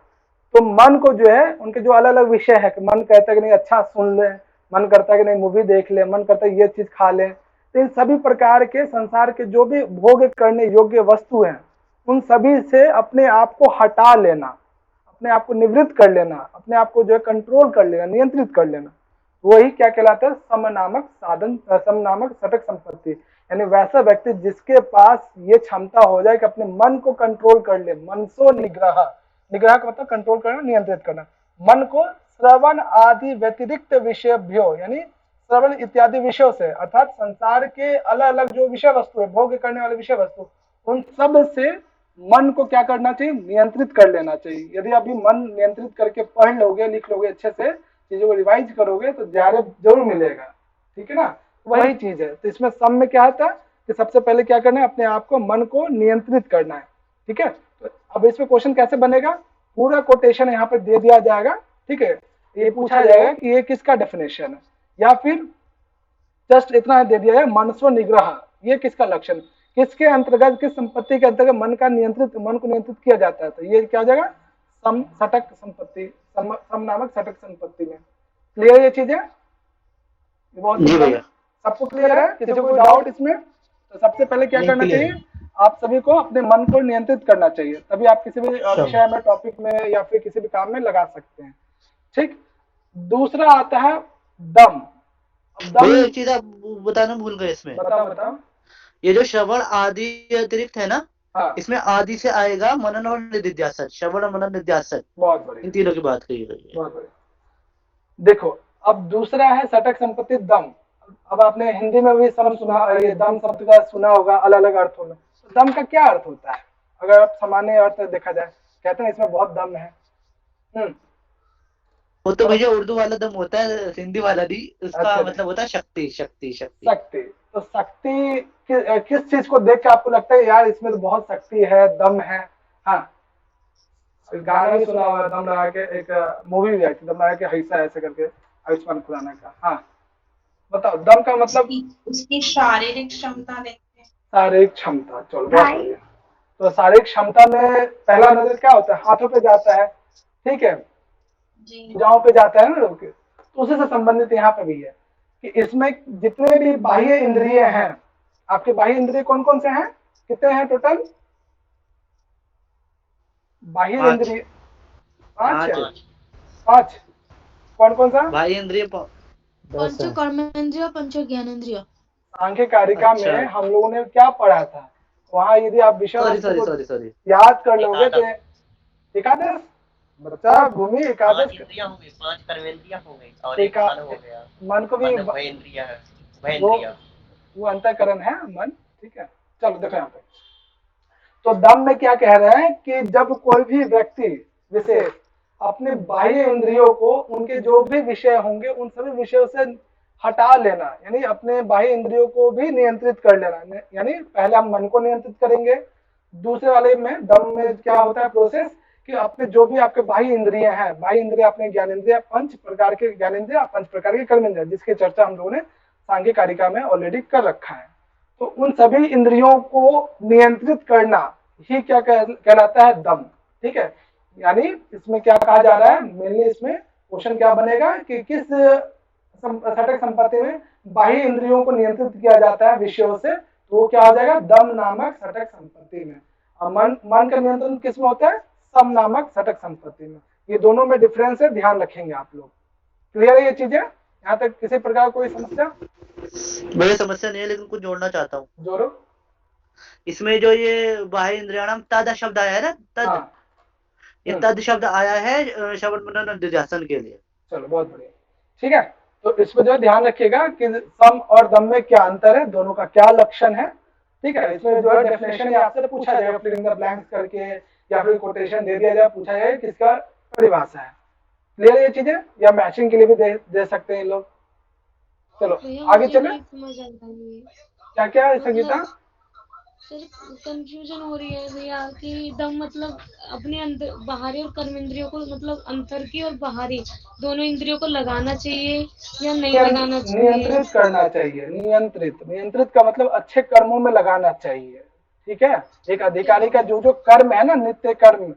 तो मन को जो है उनके जो अलग अलग विषय है कि मन कहता है कि नहीं अच्छा सुन ले, मन करता है कि नहीं मूवी देख ले, मन करता है ये चीज खा ले। तो इन सभी प्रकार के संसार के जो भी भोग करने योग्य वस्तु हैं उन सभी से अपने आप को हटा लेना, अपने आप को निवृत्त कर लेना, अपने आप को जो है कंट्रोल कर लेना, नियंत्रित कर लेना, वही क्या कहलाता है? सम नामक साधन, सम नामक सटक संपत्ति। यानी वैसा व्यक्ति जिसके पास ये क्षमता हो जाए कि अपने मन को कंट्रोल कर ले, मनसो निग्रह, निग्रह का मतलब कंट्रोल करना, नियंत्रित करना, मन को श्रवण आदि व्यतिरिक्त विषयभ्यो यानी श्रवण इत्यादि विषयों से, अर्थात संसार के अलग अलग जो विषय वस्तु है, भोग करने वाले विषय वस्तु, उन सब से मन को क्या करना चाहिए? नियंत्रित कर लेना चाहिए। यदि अभी मन नियंत्रित करके पढ़ लोगे, लिख लोगे, अच्छे से चीजों को रिवाइज करोगे तो ज्यादा जरूर मिलेगा, ठीक है ना? वही चीज है। तो इसमें सम में क्या आता है कि सबसे पहले क्या करना है? अपने आप को, मन को नियंत्रित करना है, ठीक है? तो अब इसमें क्वेश्चन कैसे बनेगा? पूरा कोटेशन यहाँ पे दे दिया जाएगा, ठीक है? ये पूछा जाएगा कि ये किसका डेफिनेशन है, या फिर जस्ट इतना दे दिया है मनसो निग्रह, ये किसका लक्षण, किसके अंतर्गत, किस संपत्ति के अंतर्गत मन को नियंत्रित किया जाता है। तो ये क्या हो जाएगा? सम सटक संपत्ति, सम नामक सटक संपत्ति में। क्लियर ये चीज है? जी भैया। सबको क्लियर है? किसी को कोई डाउट इसमें? तो सबसे पहले क्या करना चाहिए? आप सभी को अपने मन को नियंत्रित करना चाहिए, तभी आप किसी भी विषय में, टॉपिक में या फिर किसी भी काम में लगा सकते हैं, ठीक? दूसरा आता है दम। दम एक चीज आप बताना भूल गए इसमें। बताओ। ये जो श्रवण आदि अतिरिक्त है ना, हाँ। इसमें आदि से आएगा मनन और निधिध्यासन, श्रवण मनन निध्यासन, बहुत बढ़िया, इन तीनों की बात कही गई है। बहुत बढ़िया। देखो अब दूसरा है सटक संपत्ति दम। अब आपने हिंदी में भी शब्द सुना, ये दम शब्द का सुना होगा अलग अलग अर्थों में। तो दम का क्या अर्थ होता है? अगर आप सामान्य अर्थ देखा जाए, कहते हैं इसमें बहुत दम है। वो तो भैया उर्दू वाला दम होता है, हिंदी वाला नहीं। उसका अच्छा, मतलब होता है शक्ति, शक्ति, शक्ति। शक्ति। तो शक्ति किस चीज को देख के आपको लगता है यार इसमें तो बहुत शक्ति है, दम है? हाँ, गाना भी सुना हुआ, दम लगा के, एक मूवी भी आई थी, दम लगा के हैसा ऐसे करके, आयुष्मान खुराना का। हाँ बताओ, दम का मतलब? उसकी शारीरिक क्षमता देखते हैं। शारीरिक क्षमता, चलो बहुत बढ़िया। तो शारीरिक क्षमता में पहला नजर क्या होता है? हाथों पे जाता है, ठीक है, भुजाओं पे जाता है ना लोग, तो उसी से संबंधित यहाँ पे भी है कि इसमें जितने भी बाह्य इंद्रिय हैं, आपके बाह्य इंद्रिय कौन कौन से हैं? कितने हैं टोटल बाह्य इंद्रिय? 5। कौन कौन सा? बाह्य इंद्रिय पंच कर्मेंद्रिय, पंच ज्ञानेंद्रिय। सांख्य कारिका में हम लोगों ने क्या पढ़ा था? वहां यदि आप विषय सॉरी याद कर लोगे तो एकादश, बच्चा भूमि एकादश, 5 कर्मेंद्रियां हो गई और एक मन हो गया। मन को भी वहेंद्रिय है, वो अंतःकरण है मन, ठीक है? चलो देखो यहाँ पे, तो दम में क्या कह रहे हैं कि जब कोई भी व्यक्ति विशेष अपने बाह्य इंद्रियों को, उनके जो भी विषय होंगे उन सभी विषयों से हटा लेना, यानी अपने बाह्य इंद्रियों को भी नियंत्रित कर लेना। यानी पहले हम मन को नियंत्रित करेंगे, दूसरे वाले में दम में क्या होता है प्रोसेस कि अपने जो भी आपके बाह्य इंद्रिय हैं, बाह्य इंद्रिय अपने ज्ञानेंद्रिय, 5 प्रकार के ज्ञानेंद्रिय, 5 प्रकार के कर्मेंद्रिय, जिसकी चर्चा हम लोगों ने सांख्य कारिका में ऑलरेडी कर रखा है। तो उन सभी इंद्रियों को नियंत्रित करना ही क्या कहलाता है? दम, ठीक है? यानी इसमें क्या कहा जा रहा है मेनली? इसमें क्वेश्चन क्या बनेगा कि किस सटक संपत्ति में बाह्य इंद्रियों को नियंत्रित किया जाता है विषयों से, तो वो क्या हो जाएगा? दम नामक सटक संपत्ति में। और मन का नियंत्रण किस में होता है? सम नामक सटक संपत्ति में। ये दोनों में डिफरेंस है, ध्यान रखेंगे आप लोग। क्लियर है ये चीजें? यहाँ तक किसी प्रकार कोई समस्या? मेरी समस्या नहीं है, लेकिन कुछ जोड़ना चाहता हूँ। जोड़ो। इसमें जो ये बाह्य इंद्रियाणाम तद शब्द आया है ना, तद, ये तद शब्द आया है श्रवण मनन निधिध्यासन के लिए। चलो बहुत बढ़िया, ठीक है? तो इसमें जो ध्यान रखिएगा कि सम और दम में क्या अंतर है, दोनों का क्या लक्षण है, ठीक है? इसमें जो है डेफिनेशन आपसे पूछा जाएगा फिल इन द ब्लैंक्स करके, या फिर कोटेशन दे दिया जाए, पूछा जाए किसका परिभाषा है। क्लियर है ये चीजें? या मैचिंग के लिए भी दे सकते हैं लोग। चलो आगे चले। क्या क्या है संगीता? सर कंफ्यूजन हो रही है भैया कि दम मतलब अपने अंदर, बाहरी और कर्म इंद्रियों को, मतलब अंतर की और बाहरी दोनों इंद्रियों को लगाना चाहिए या नहीं लगाना चाहिए? नियंत्रित करना चाहिए। नियंत्रित का मतलब अच्छे कर्मों में लगाना चाहिए, ठीक है? एक अधिकारी का जो जो कर्म है ना, नित्य कर्म,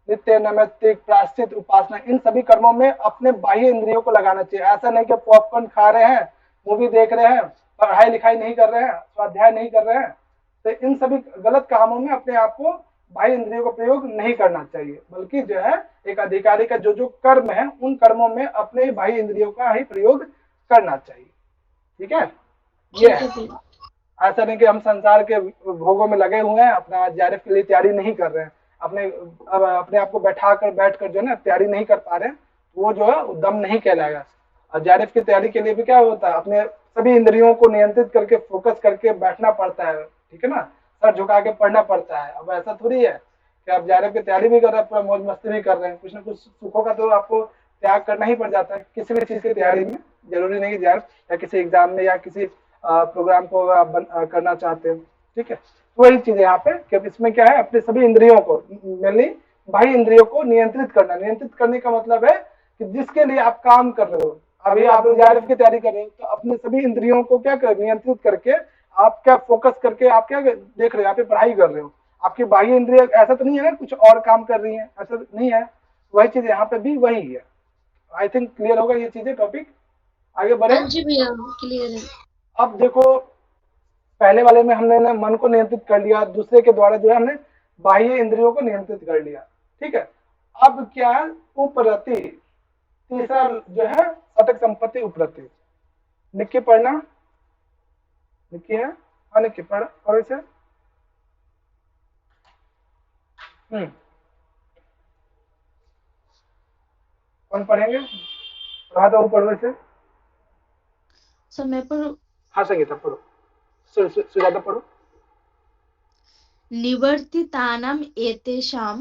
नित्य, नैमित्तिक, प्रायश्चित, उपासना, इन सभी कर्मों में अपने बाह्य इंद्रियों को लगाना चाहिए। ऐसा नहीं कि पॉपकॉर्न खा रहे हैं, मूवी देख रहे हैं, पढ़ाई लिखाई नहीं कर रहे हैं, स्वाध्याय नहीं कर रहे हैं, तो इन सभी गलत कामों में अपने आप को बाह्य इंद्रियों का प्रयोग नहीं करना चाहिए, बल्कि जो है एक अधिकारी का जो जो कर्म है उन कर्मों में अपने बाह्य इंद्रियों का ही प्रयोग करना चाहिए। ठीक है, ये है। ऐसा नहीं कि हम संसार के भोगों में लगे हुए हैं, अपना जेआरएफ के लिए तैयारी नहीं कर रहे हैं, अपने आप को बैठ कर जो है ना तैयारी नहीं कर पा रहे हैं, वो जो है दम नहीं कहलाएगा। और जेआरएफ की तैयारी के लिए भी क्या होता है, अपने सभी इंद्रियों को नियंत्रित करके फोकस करके बैठना पड़ता है। ठीक है ना, सर झुका के पढ़ना पड़ता है। अब ऐसा थोड़ी है कि आप जेआरएफ की तैयारी भी कर रहे हैं, पूरा मौज मस्ती भी कर रहे हैं, कुछ ना कुछ सुखों का तो आपको त्याग करना ही पड़ जाता है किसी भी चीज की तैयारी में। जरूरी नहीं कि जेआरएफ या किसी एग्जाम में या किसी प्रोग्राम को आप करना चाहते हो। ठीक है, तो वही चीज है यहाँ पे कि इसमें क्या है, अपने सभी इंद्रियों को, मेनली बाह्य इंद्रियों को नियंत्रित करना। नियंत्रित करने का मतलब है कि जिसके लिए आप काम कर रहे हो, अभी आप जेआरएफ की तैयारी कर रहे हो, तो अपने सभी इंद्रियों को क्या कर नियंत्रित करके आप क्या फोकस करके आप क्या देख रहे हो, आप पढ़ाई कर रहे हो, आपकी बाह्य इंद्रिय ऐसा तो नहीं है ना कुछ और काम कर रही है, ऐसा नहीं है। वही चीज यहाँ पे भी वही है। आई थिंक क्लियर होगा ये चीजें, टॉपिक आगे बढ़े। जी भैया क्लियर है। अब देखो, पहले वाले में हमने ना मन को नियंत्रित कर लिया, दूसरे के द्वारा जो है हमने बाह्य इंद्रियों को नियंत्रित कर लिया। ठीक है, अब क्या है, उपरति, तीसरा जो है सटक संपत्ति उपरति। निक्की पढ़ना, निक्की है, हाँ निक्की पढ़ो इसे। कौन पढ़ेंगे? पढ़ो इसे। सर मैं पढ़ूं? हाँ संगीता पढ़ो, सुजाता पढ़ो। निवर्तितानाम् एतेषां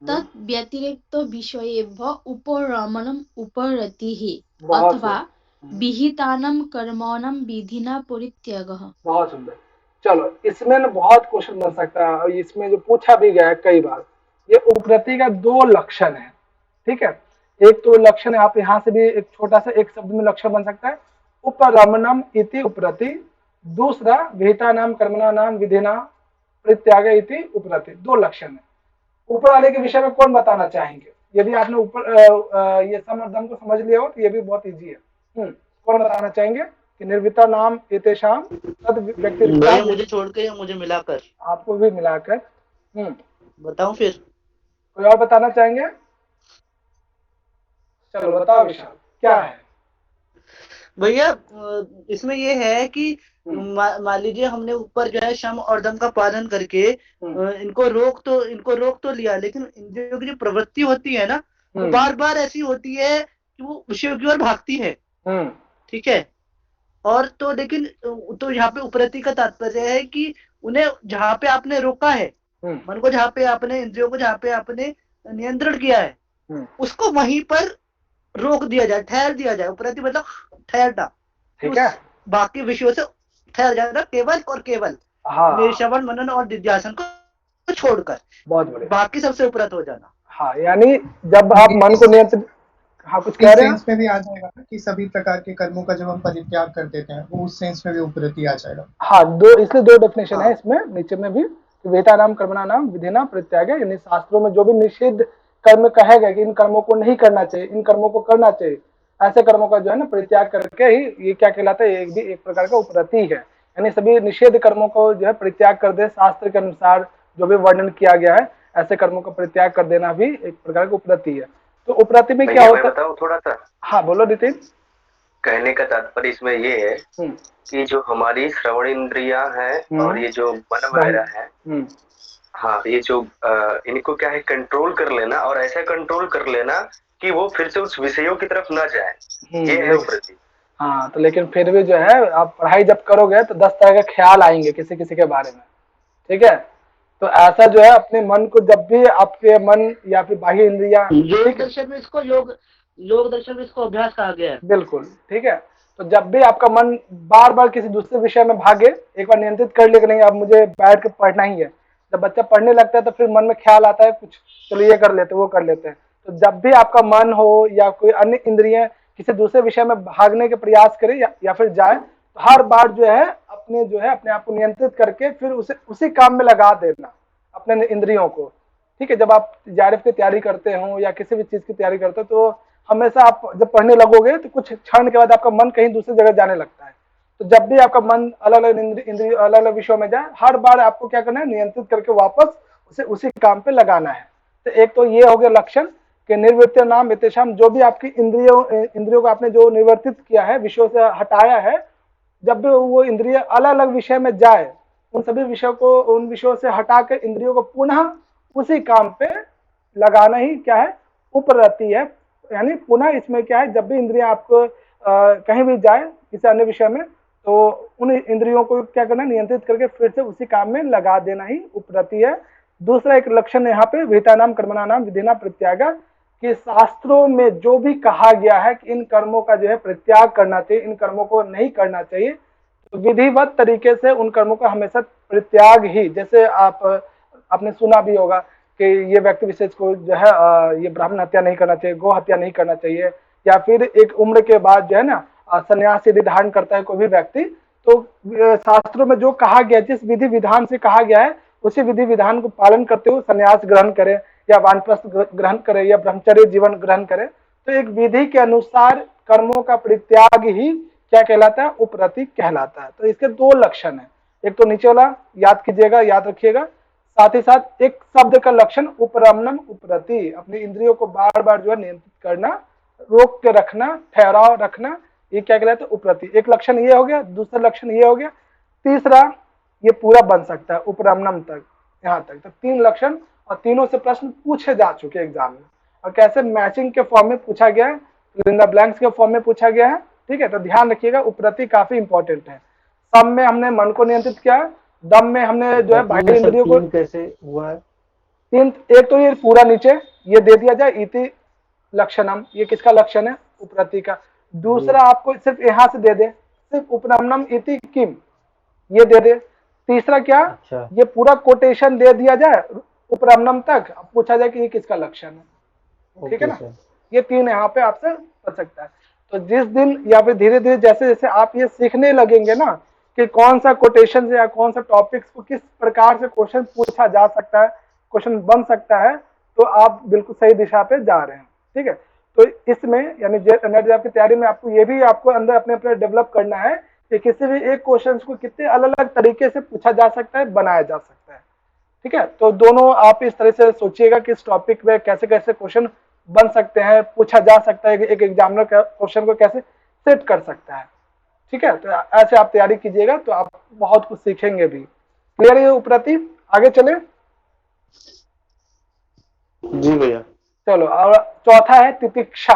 तत् व्यतिरिक्त विषयेभ्यः उपरमणम् उपरतिः अथवा विहितानां कर्माणां विधिना परित्यागः। बहुत सुंदर। चलो, इसमें ना बहुत क्वेश्चन बन सकता है और इसमें जो पूछा भी गया है कई बार। ये उपरति का दो लक्षण है। ठीक है, एक तो लक्षण है, आप यहाँ से भी एक छोटा सा एक शब्द में लक्षण बन सकता है, उपरमणम इति उपरति। दूसरा विहितानां कर्मणानां विधिना परित्याग इति उपरति। दो लक्षण है। ऊपर वाले के विषय में कौन बताना चाहेंगे? यदि आपने ऊपर ये सम और दम को समझ लिया हो तो ये भी बहुत इजी है। कौन बताना चाहेंगे कि निर्विता नाम एतेषाम तद व्यक्ति, मुझे छोड़ के या मुझे मिलाकर? आपको भी मिलाकर। बताऊं फिर? कोई और बताना चाहेंगे? चलो बताओ विशाल, क्या है भैया? इसमें ये है कि मान लीजिए हमने ऊपर जो है शम और दम का पालन करके इनको रोक तो लिया, लेकिन इंद्रियों की जो प्रवृत्ति होती है ना, वो बार बार ऐसी होती है कि वो विषयों की ओर भागती है। ठीक है, और तो लेकिन तो यहाँ पे उपरति का तात्पर्य है कि उन्हें जहाँ पे आपने रोका है, मन को जहाँ पे आपने, इंद्रियों को जहाँ पे आपने नियंत्रण किया है, उसको वहीं पर रोक दिया जाए, ठहर दिया जाए। उपरति मतलब ठहरना। ठीक है, बाकी विषयों से ठहर जाना, केवल और केवल श्रवण मनन और निध्यासन को छोड़कर। बहुत बढ़िया। बाकी सबसे उपरत हो जाना। हाँ, यानी जब आप मन को नियंत्रित, हाँ कुछ कह रहे हैं? सेंस में भी आ जाएगा ना कि सभी प्रकार के कर्मों का जब हम परित्याग कर देते हैं, वो उस सेंस में भी उपरति आ जाएगा। हाँ, इसलिए दो डेफिनेशन है इसमें, नीचे में भी। वेता नाम कर्मणा नाम विधिना परित्याग, यानी शास्त्रों में जो भी निषिद्ध कर्म कहे गए कि इन कर्मों को नहीं करना चाहिए, इन कर्मों को करना चाहिए, ऐसे कर्मों का जो है ना परित्याग करके ही ये क्या कहलाता है, एक भी एक प्रकार का उपरति है। यानी सभी निषेध कर्मों को जो है परित्याग कर दे, शास्त्र के अनुसार जो भी वर्णन किया गया है, ऐसे कर्मों का परित्याग कर देना भी एक प्रकार का उपरति है। तो उपरति में क्या होता है? बताओ थोड़ा सा। हाँ बोलो नितिन। कहने का तात्पर्य इसमें ये है कि जो हमारी श्रवण इंद्रियां हैं और ये जो मन वगैरह है, हाँ, ये जो इनको क्या है, कंट्रोल कर लेना, और ऐसा कंट्रोल कर लेना कि वो फिर से उस विषयों की तरफ ना जाए, ये है उपरति। हाँ, तो लेकिन फिर भी जो है आप पढ़ाई जब करोगे तो 10 तरह के ख्याल आएंगे किसी किसी के बारे में। ठीक है, तो ऐसा जो है अपने मन को, जब भी आपके मन या फिर बाह्य इंद्रियां, योग दर्शन में इसको योग दर्शन में इसको अभ्यास कहा गया है। बिल्कुल ठीक है। तो जब भी आपका मन बार बार किसी दूसरे विषय में भागे, एक बार नियंत्रित कर लिया कि नहीं अब मुझे बैठ के पढ़ना ही है। जब बच्चा पढ़ने लगता है तो फिर मन में ख्याल आता है कुछ, चलो ये कर लेते वो कर लेते हैं। तो जब भी आपका मन हो या कोई अन्य इंद्रियां किसी दूसरे विषय में भागने के प्रयास करे या फिर जाए, तो हर बार जो है अपने आप को नियंत्रित करके फिर उसी काम में लगा देना अपने इंद्रियों को। ठीक है, जब आप JRF की तैयारी करते हो या किसी भी चीज की तैयारी करते हो तो हमेशा आप जब पढ़ने लगोगे तो कुछ क्षण के बाद आपका मन कहीं दूसरी जगह जाने लगता है। तो जब भी आपका मन अलग अलग विषयों में जाए, हर बार आपको क्या करना है, नियंत्रित करके वापस उसे उसी काम पे लगाना है। तो एक तो ये हो गया लक्षण कि निर्वृत्य नाम यतेषाम, जो भी आपकी इंद्रियों को आपने जो निवर्तित किया है, विषयों से हटाया है, जब भी वो इंद्रिय अलग अलग विषय में जाए, उन सभी विषयों को, उन विषयों से हटाकर इंद्रियों को पुनः उसी काम पे लगाना ही क्या है, उपरति है। यानी पुनः इसमें क्या है, जब भी इंद्रियां आपको कहीं भी जाए किसी अन्य विषय में, तो उन इंद्रियों को क्या करना, नियंत्रित करके फिर से उसी काम में लगा देना ही उपरति है। दूसरा एक लक्षण यहाँ पे विहितानाम कर्मणानाम विधिना प्रत्यागा, कि शास्त्रों में जो भी कहा गया है कि इन कर्मों का जो है प्रत्याग करना चाहिए, इन कर्मों को नहीं करना चाहिए, तो विधिवत तरीके से उन कर्मों का हमेशा प्रत्याग ही। जैसे आपने सुना भी होगा कि ये व्यक्ति विशेष को जो है ये ब्राह्मण हत्या नहीं करना चाहिए, गौ हत्या नहीं करना चाहिए, या फिर एक उम्र के बाद जो है ना संन्यास यदि धारण करता है कोई भी व्यक्ति, तो शास्त्रों में जो कहा गया, जिस विधि विधान से कहा गया है, उसी विधि विधान को पालन करते हुए संन्यास ग्रहण करे या वानप्रस्थ ग्रहण करे या ब्रह्मचर्य जीवन ग्रहण करे। तो एक विधि के अनुसार कर्मों का परित्याग ही क्या कहलाता है, उपरति कहलाता है। तो इसके दो लक्षण है, एक तो नीचे वाला याद कीजिएगा, याद रखिएगा, साथ ही साथ एक शब्द का लक्षण उपरमणम उपरति, अपनी इंद्रियों को बार बार जो है नियंत्रित करना, रोक के रखना, ठहराव रखना, ये क्या कहलाता है, उपरति। एक लक्षण ये हो गया, दूसरा लक्षण ये हो गया, तीसरा ये पूरा बन सकता है उपरमणम तक, यहाँ तक। तो 3 लक्षण, और तीनों से प्रश्न पूछे जा चुके एग्जाम में, और कैसे मैचिंग के फॉर्म में पूछा गया है, इन द ब्लैंक्स के फॉर्म में पूछा गया है। ठीक है, तो ध्यान रखिएगा, उपरति काफी इंपॉर्टेंट है। सम में हमने मन को नियंत्रित किया, दम में हमने जो है बाह्य इंद्रियों को, कैसे हुआ है, एक तो ये पूरा नीचे ये दे दिया जाए, इति लक्षणम, ये किसका लक्षण है, उपरति का। दूसरा आपको सिर्फ यहाँ से दे दे, सिर्फ उपरमणम इति किम, ये दे दे। तीसरा क्या, अच्छा। ये पूरा कोटेशन दे दिया जाए उपरमणम तक, पूछा जाए कि ये किसका लक्षण है। ठीक है ना, ये 3 यहाँ पे आपसे बच सकता है। तो जिस दिन या फिर धीरे धीरे जैसे जैसे आप ये सीखने लगेंगे ना कि कौन सा कोटेशन से या कौन सा टॉपिक्स को किस प्रकार से क्वेश्चन पूछा जा सकता है, क्वेश्चन बन सकता है, तो आप बिल्कुल सही दिशा पे जा रहे हैं। ठीक है, तो इसमें यानी नेट जॉब की तैयारी में आपको ये भी आपको अंदर अपने अपने डेवलप करना है कि किसी भी एक क्वेश्चन को कितने अलग अलग तरीके से पूछा जा सकता है, बनाया जा सकता है। ठीक है, तो दोनों आप इस तरह से सोचिएगा कि इस टॉपिक में कैसे कैसे क्वेश्चन बन सकते हैं, पूछा जा सकता है, एक एग्जामिनर क्वेश्चन को कैसे सेट कर सकता है। ठीक है, तो ऐसे आप तैयारी कीजिएगा तो आप बहुत कुछ सीखेंगे भी। क्लियर है उपरति, आगे चले। जी भैया। चलो, और चौथा है तितिक्षा।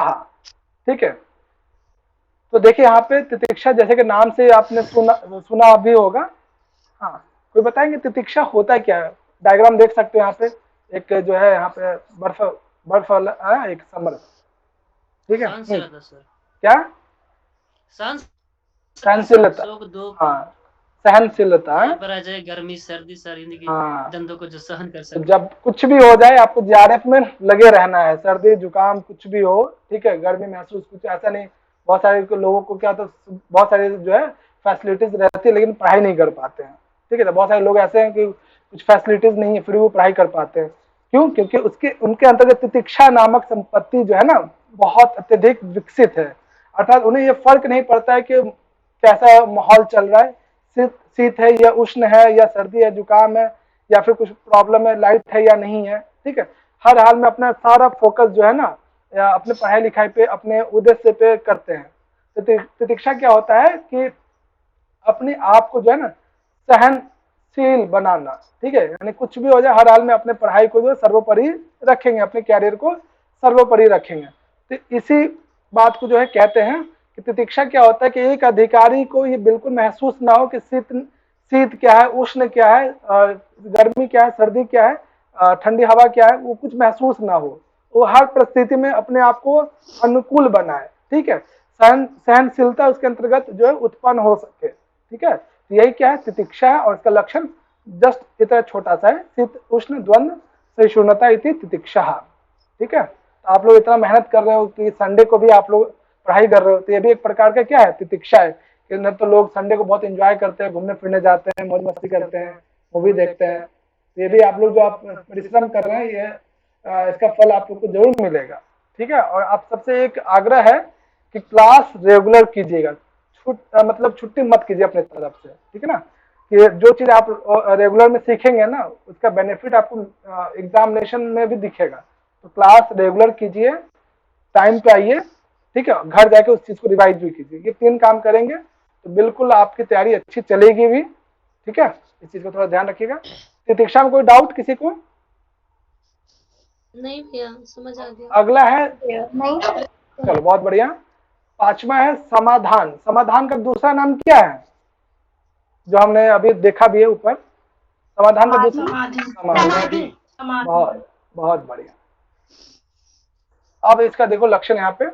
ठीक है, तो देखिए यहाँ पे तितिक्षा, जैसे कि नाम से आपने सुना भी होगा। हाँ, कोई बताएंगे तितिक्षा होता क्या है? डायग्राम देख सकते हो यहाँ पे, एक जो है यहाँ पे बर्फ वाला एक समर। ठीक है, क्या सहनशीलता, हाँ सहनशीलता, गर्मी सर्दी सर इनकी हाँ, दंदों को जो सहन कर सकते। जब कुछ भी हो जाए आपको JRF में लगे रहना है, सर्दी जुकाम कुछ भी हो, ठीक है, गर्मी महसूस कुछ ऐसा नहीं। बहुत सारे लोगों को क्या, तो बहुत सारे जो है फैसिलिटीज रहती है लेकिन पढ़ाई नहीं कर पाते हैं। ठीक है, तो बहुत सारे लोग ऐसे हैं कि कुछ फैसिलिटीज नहीं है फिर भी वो पढ़ाई कर पाते हैं। क्यों? क्योंकि उनके अंतर्गत तितिक्षा नामक संपत्ति जो है ना बहुत अत्यधिक विकसित है। अर्थात उन्हें ये फर्क नहीं पड़ता है कि कैसा माहौल चल रहा है, शीत है या उष्ण है या सर्दी है जुकाम है या फिर कुछ प्रॉब्लम है, लाइट है या नहीं है। ठीक है, हर हाल में अपना सारा फोकस जो है ना या अपने पढ़ाई लिखाई पे, अपने उद्देश्य पे करते हैं। तो तितिक्षा क्या होता है कि अपने आप को जो है ना सहनशील बनाना। ठीक है, यानी कुछ भी हो जाए हर हाल में अपने पढ़ाई को जो सर्वोपरि रखेंगे, अपने कैरियर को सर्वोपरि रखेंगे। तो इसी बात को जो है कहते हैं कि तितिक्षा क्या होता है कि एक अधिकारी को ये बिल्कुल महसूस ना हो कि शीत क्या है, उष्ण क्या है, गर्मी क्या है, सर्दी क्या है, ठंडी हवा क्या है, वो कुछ महसूस ना हो। वो हर परिस्थिति में अपने आप को अनुकूल बनाए। ठीक है, सहनशीलता उसके अंतर्गत जो है उत्पन्न हो सके। ठीक है, तो यही क्या है तितिक्षा है, और इसका लक्षण जस्ट इतना छोटा सा है, शीत उष्ण द्वंद्व सहिष्णुता इति तितिक्षा। ठीक है, तो आप लोग इतना मेहनत कर रहे हो कि संडे को भी आप लोग पढ़ाई कर रहे हो, तो ये भी एक प्रकार का क्या है तितिक्षा है। कि न तो लोग संडे को बहुत एंजॉय करते हैं, घूमने फिरने जाते हैं, मौज मस्ती करते हैं, मूवी देखते हैं, ये भी आप लोग जो आप परिश्रम कर रहे हैं, ये इसका फल आप लोग को जरूर मिलेगा। ठीक है, और आप सबसे एक आग्रह है कि क्लास रेगुलर कीजिएगा, मतलब छुट्टी मत कीजिए अपने तरफ से। ठीक है ना, कि जो चीज आप रेगुलर में सीखेंगे ना, उसका बेनिफिट आपको एग्जामिनेशन में भी दिखेगा। तो क्लास रेगुलर कीजिए, टाइम पे आइए। ठीक है, घर जाके उस चीज को रिवाइज भी कीजिए। ये 3 काम करेंगे तो बिल्कुल आपकी तैयारी अच्छी चलेगी भी। ठीक है, इस चीज को थोड़ा ध्यान रखिएगा। प्रतीक्षा में कोई डाउट किसी को? नहीं भैया, समझ आ गया। अगला है, नहीं। चलो बहुत बढ़िया। 5वां है समाधान। समाधान का दूसरा नाम क्या है, जो हमने अभी देखा भी है ऊपर? समाधान का दूसरा समाधि। बहुत बहुत बढ़िया। अब इसका देखो लक्षण यहाँ पे।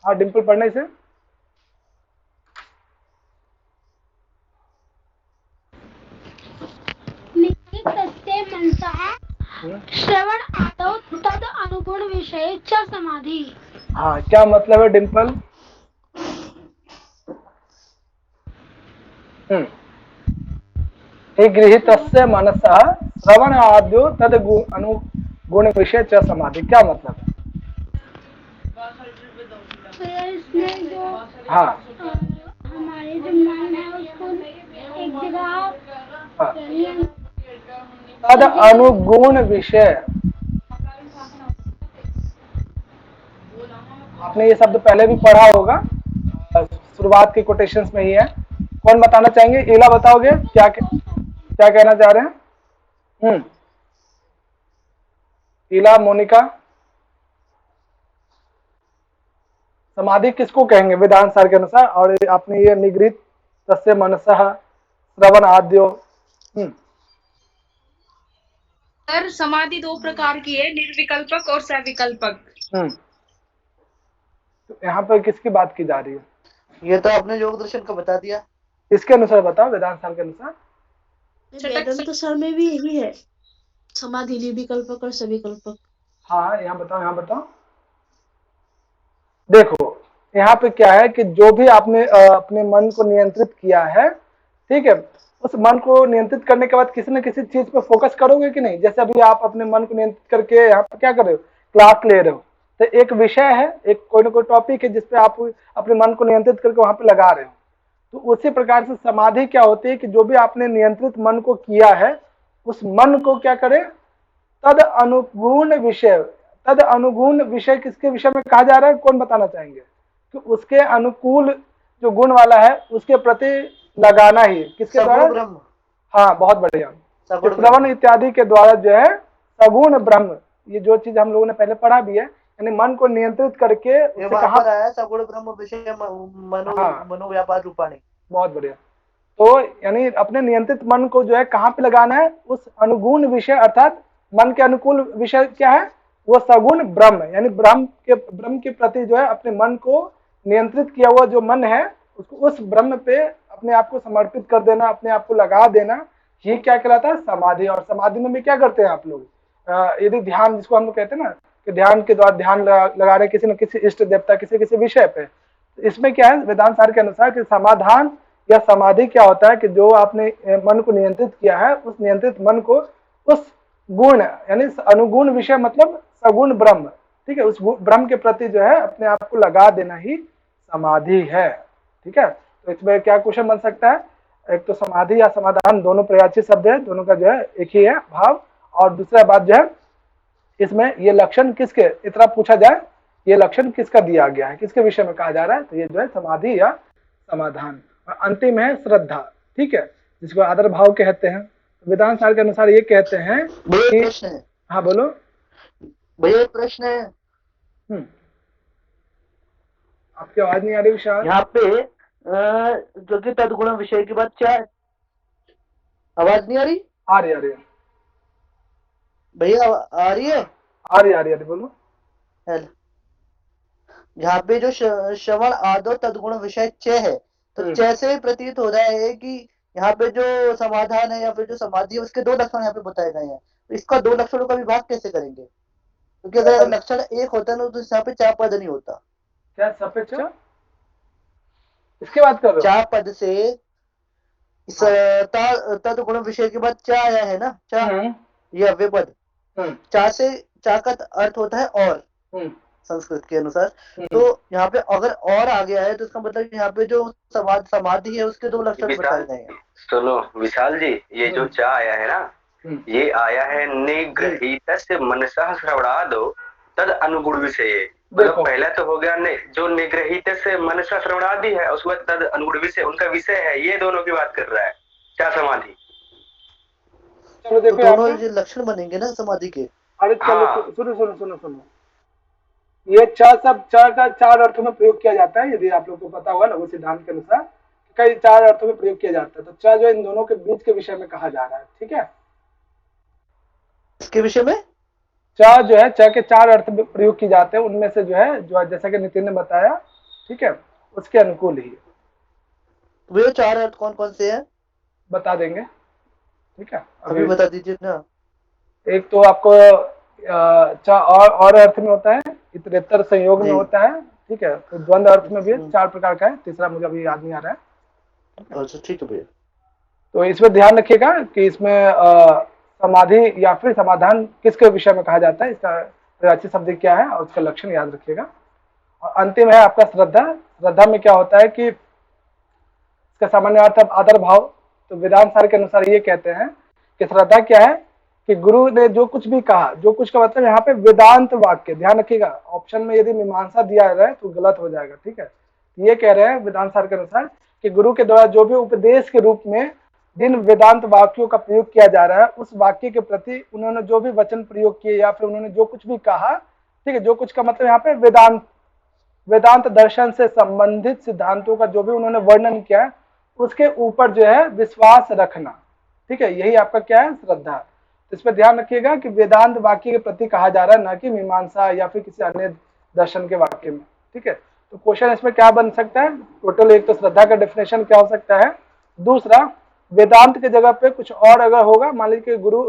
हाँ डिम्पल, पढ़ने से तस्य मनसः श्रवण आदौ तद अनुगुण विषये च समाधि। हाँ, क्या मतलब है डिम्पल? गृहीतस्य मनसः श्रवण आद्यो तद अनुगुण विषय च समाधि, क्या मतलब है? इसमें जो हाँ हमारे जो मन है उसको एक जगह तद अनुगुण विषय। आपने ये शब्द पहले भी पढ़ा होगा, शुरुआत के कोटेशंस में ही है। कौन बताना चाहेंगे? इला बताओगे क्या क्या कहना चाह रहे हैं? इला, मोनिका। समाधि किसको कहेंगे वेदांत सार के अनुसार? और आपने ये निगृहित तस्य मनसः श्रवण आद्यो। सर समाधि 2 प्रकार की है, निर्विकल्पक और सविकल्पक। तो यहाँ पर किसकी बात की जा रही है? ये तो आपने योग दर्शन का बता दिया। इसके अनुसार बताओ, वेदांत सार के अनुसार। वेदांत सार में भी यही है, समाधि निर्विकल्पक और सविकल्पक। हाँ यहाँ बताओ, यहाँ बताओ। देखो यहाँ पे क्या है कि जो भी आपने अपने मन को नियंत्रित किया है, ठीक है, उस मन को नियंत्रित करने के बाद किसी न किसी चीज पे फोकस करोगे कि नहीं? जैसे अभी आप अपने मन को नियंत्रित करके यहाँ पे क्या कर रहे हो, क्लास ले रहे हो, तो एक विषय है, एक कोई ना कोई टॉपिक है जिसपे आप अपने मन को नियंत्रित करके वहां पे लगा रहे हो। तो उसी प्रकार से समाधि क्या होती है कि जो भी आपने नियंत्रित मन को किया है, उस मन को क्या करे, तद अनुगुण विषय। तद अनुगुण विषय किसके विषय में कहा जा रहा है, कौन बताना चाहेंगे? कि उसके अनुकूल जो गुण वाला है उसके प्रति लगाना ही, किसके द्वारा? हाँ बहुत बढ़िया, श्रवण इत्यादि के द्वारा जो है सगुण ब्रह्म, ये जो चीज हम लोगों ने पहले पढ़ा भी है, यानी मन को नियंत्रित करके कहाँ पर आया? सगुण ब्रह्म विषय मनोव्यापार रूपाणी। बहुत बढ़िया। तो यानी अपने नियंत्रित मन को जो है कहाँ पे लगाना है, उस अनुगुण विषय, अर्थात मन के अनुकूल विषय क्या है, वो सगुण ब्रह्म, यानी ब्रह्म के प्रति जो है अपने मन को नियंत्रित किया हुआ जो मन है, उसको उस ब्रह्म पे अपने आप को समर्पित कर देना, अपने आप को लगा देना, ये क्या कहलाता है? समाधि। और समाधि में भी क्या करते हैं आप लोग? यदि ध्यान, जिसको हम लोग कहते हैं ना कि ध्यान के द्वारा ध्यान लगा रहे किसी न किसी इष्ट देवता, किसी विषय पे, इसमें क्या है वेदांत सार के अनुसार कि समाधान या समाधि क्या होता है कि जो आपने मन को नियंत्रित किया है, उस नियंत्रित मन को उस गुण यानी अनुगुण विषय मतलब सगुण ब्रह्म, ठीक है, उस ब्रह्म के प्रति जो है अपने आप को लगा देना ही समाधि है। ठीक है, तो इसमें क्या क्वेश्चन बन सकता है? एक तो समाधि या समाधान दोनों प्रयाची शब्द है, दोनों का जो है एक ही है भाव। और दूसरा बात जो है इसमें ये लक्षण किसके, इतना पूछा जाए, ये लक्षण किसका दिया गया है, किसके विषय में कहा जा रहा है? तो ये जो है समाधि या समाधान। और अंतिम है श्रद्धा, ठीक है, जिसको आदर भाव कहते हैं। तो वेदांत सार के अनुसार ये कहते हैं कि, हाँ बोलो भैया, प्रश्न है। आपकी आवाज नहीं आ रही विशाल। यहाँ पे जो कि तदगुण विषय की बात क्या है, आवाज नहीं आ रही? आ रही है भैया, आ रही है? आ रही बोलो। यहाँ पे जो श्रवण आदो तदगुण विषय च है, तो च से प्रतीत हो रहा है कि यहाँ पे जो समाधान है या फिर जो समाधि है उसके 2 लक्षण यहाँ पे बताए गए हैं। तो इसका 2 लक्षणों का विभाग कैसे करेंगे? क्योंकि अगर लक्षण एक होता है तो यहाँ पे 4 पद नहीं होता। क्या सफेद इसके बात कर रहे हो? 4 पद से तद गुण विषय के बाद चा आया है ना, चा ये अव्यय पद, चा से चा का अर्थ होता है और संस्कृत के अनुसार। तो यहाँ पे अगर और आ गया है तो इसका मतलब यहाँ पे जो समाधि है उसके दो लक्षण बताए गए हैं। सुनो विशाल जी, ये जो चा आया है ना, ये आया है निगृहीत से मनसा श्रवणादो तद अनुगुण विषय। मतलब पहला तो हो गया जो निगृहीत से मनसा श्रवणादि है, उसके बाद तद अनुगुण विषय उनका विषय है, ये दोनों की बात कर रहा है चा समाधि। चलो देखो, दोनों लक्षण बनेंगे ना समाधि के। अरे चलो सुनो, ये चा सब चा का चार अर्थों में प्रयोग किया जाता है, यदि आप लोग को पता होगा लघु सिद्धांत के अनुसार कई चार अर्थों में प्रयोग किया जाता है। तो चा जो इन दोनों के बीच के विषय में कहा जा रहा है, ठीक है। इसके विषय में चा जो है, चा के चार अर्थ में प्रयोग किए जाते हैं, उनमें से जो है जो जैसा कि नितिन ने बताया, ठीक है, उसके अनुकूल ही वो चार अर्थ कौन कौन से हैं बता देंगे, ठीक है, अभी बता दीजिए ना। एक तो आपको चा और अर्थ में होता है, इतरेतर संयोग में होता है, ठीक है। तो द्वंद्व अर्थ में भी चार प्रकार का है, तीसरा मुझे अभी याद नहीं आ रहा है। अच्छा ठीक है भैया। तो इसमें ध्यान रखिएगा कि इसमें समाधि या फिर समाधान किसके विषय में कहा जाता है, इसका अच्छी शब्द क्या है और उसका लक्षण याद रखिएगा। और अंतिम है आपका श्रद्धा। श्रद्धा में क्या होता है कि इसका सामान्य अर्थ आदर भाव। तो वेदांत सार के अनुसार ये कहते हैं कि श्रद्धा क्या है कि गुरु ने जो कुछ भी कहा, जो कुछ का मतलब यहाँ पे वेदांत वाक्य, ध्यान रखिएगा, ऑप्शन में यदि मीमांसा दिया रहा है तो गलत हो जाएगा, ठीक है। ये कह रहे हैं वेदांत सार के अनुसार कि गुरु के द्वारा जो भी उपदेश के रूप में जिन वेदांत वाक्यों का प्रयोग किया जा रहा है, उस वाक्य के प्रति उन्होंने जो भी वचन प्रयोग किए या फिर उन्होंने जो कुछ भी कहा, ठीक है, जो कुछ का मतलब यहाँ पे वेदांत दर्शन से संबंधित सिद्धांतों का जो भी उन्होंने वर्णन किया है, उसके ऊपर जो है विश्वास रखना, ठीक है, यही आपका क्या है, श्रद्धा। तो इस पर ध्यान रखिएगा कि वेदांत वाक्य के प्रति कहा जा रहा है, न कि मीमांसा या फिर किसी अन्य दर्शन के वाक्य में, ठीक है। तो क्वेश्चन इसमें क्या बन सकता है, टोटल एक तो श्रद्धा का डेफिनेशन क्या हो सकता है, दूसरा वेदांत के जगह पे कुछ और अगर होगा, मान लीजिए गुरु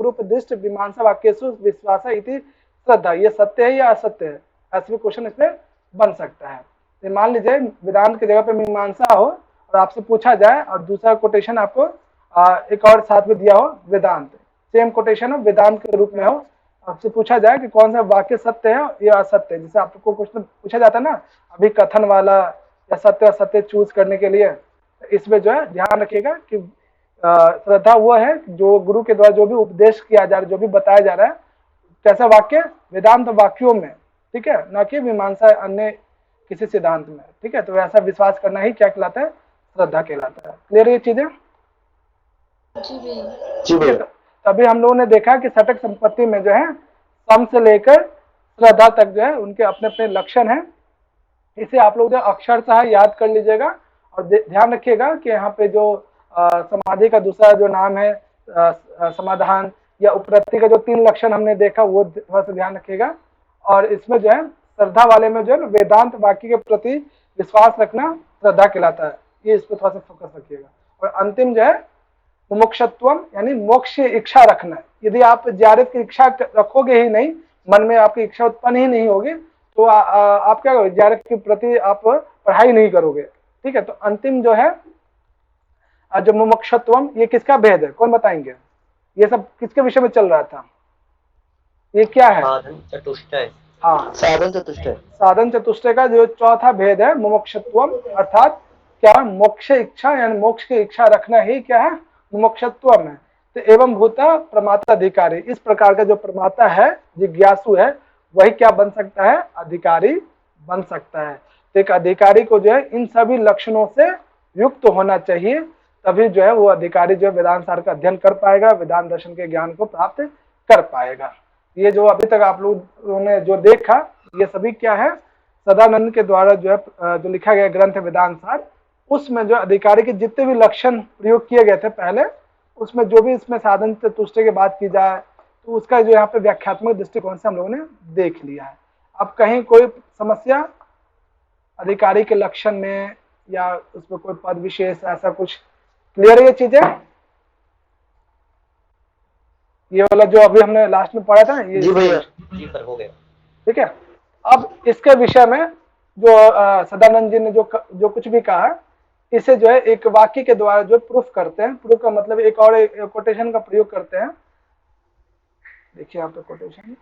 उपदिष्ट मीमांसा वाक्येषु विश्वास इति श्रद्धा, ये सत्य है या असत्य है, ऐसे भी क्वेश्चन इसमें बन सकता है। तो मान लीजिए वेदांत की जगह पे मीमांसा हो और आपसे पूछा जाए और दूसरा कोटेशन आपको एक और साथ में दिया हो वेदांत, सेम कोटेशन हो वेदांत के रूप में हो, आपसे पूछा जाए कि कौन सा वाक्य सत्य है या असत्य है, जैसे आपको क्वेश्चन पूछा जाता है ना अभी कथन वाला या सत्य असत्य चूज करने के लिए, इसमें जो है ध्यान रखिएगा कि श्रद्धा वो है जो गुरु के द्वारा जो भी उपदेश किया जा रहा है, जो भी बताया जा रहा है, कैसा वाक्य, वेदांत वाक्यों में, ठीक है, न कि मीमांसा अन्य किसी सिद्धांत में, ठीक है। तो ऐसा विश्वास करना ही क्या कहलाता है, श्रद्धा कहलाता है। क्लियर ये चीजें? तभी हम लोगों ने देखा कि षटक संपत्ति में जो है सम से लेकर श्रद्धा तक जो है उनके अपने अपने लक्षण हैं। इसे आप लोग जो अक्षरशः याद कर लीजिएगा और ध्यान रखिएगा कि यहाँ पे जो समाधि का दूसरा जो नाम है समाधान या उपरति का जो 3 लक्षण हमने देखा वो थोड़ा सा ध्यान रखिएगा। और इसमें जो है श्रद्धा वाले में जो है वेदांत वाक्य के प्रति विश्वास रखना श्रद्धा कहलाता है, ये इस पर थोड़ा सा फोकस रखिएगा। और अंतिम जो है मुमुक्षत्वम यानी मोक्ष की इच्छा रखना। यदि आप ज्यारत की इच्छा रखोगे ही नहीं, मन में आपकी इच्छा उत्पन्न ही नहीं होगी, तो आप क्या करोगे, ज्यारत के प्रति आप पढ़ाई नहीं करोगे, ठीक है। तो अंतिम जो है जो मुमुक्षत्वम, ये किसका भेद है, कौन बताएंगे, ये सब किसके विषय में चल रहा था, ये क्या है, साधन चतुष्टय। हाँ, साधन चतुष्टय। साधन चतुष्टय का जो चौथा भेद है मुमुक्षत्वम, अर्थात क्या, मोक्ष इच्छा यानी मोक्ष की इच्छा रखना ही क्या है, मुमुक्षत्वम है। तो एवं भूता प्रमाता अधिकारी, इस प्रकार का जो प्रमाता है, जिज्ञासु है, वही क्या बन सकता है, अधिकारी बन सकता है। तो एक अधिकारी को जो है इन सभी लक्षणों से युक्त होना चाहिए, तभी जो है वो अधिकारी जो है वेदांत सार का अध्ययन कर पाएगा, वेदांत दर्शन के ज्ञान को प्राप्त कर पाएगा। ये जो अभी तक आप लोगों ने जो देखा, ये सभी क्या है, सदानंद के द्वारा जो है जो लिखा गया ग्रंथ वेदांत सार, उसमें जो अधिकारी के जितने भी लक्षण प्रयोग किए गए थे पहले, उसमें जो भी इसमें साधन चतुष्टय की बात की जाए तो उसका जो यहाँ पे व्याख्यात्मक दृष्टिकोण से हम लोगों ने देख लिया है। अब कहीं कोई समस्या अधिकारी के लक्षण में या उसमें कोई पद विशेष ऐसा कुछ, क्लियर है ये चीजें? ये वाला जो अभी हमने लास्ट में पढ़ा था ये, जी भैया, जी सर, हो गया, ठीक है। अब इसके विषय में जो सदानंद जी ने जो कुछ भी कहा, इसे जो है एक वाक्य के द्वारा जो प्रूफ करते हैं। प्रूफ का मतलब एक और कोटेशन का प्रयोग करते हैं। देखिए यहाँ पे कोटेशन,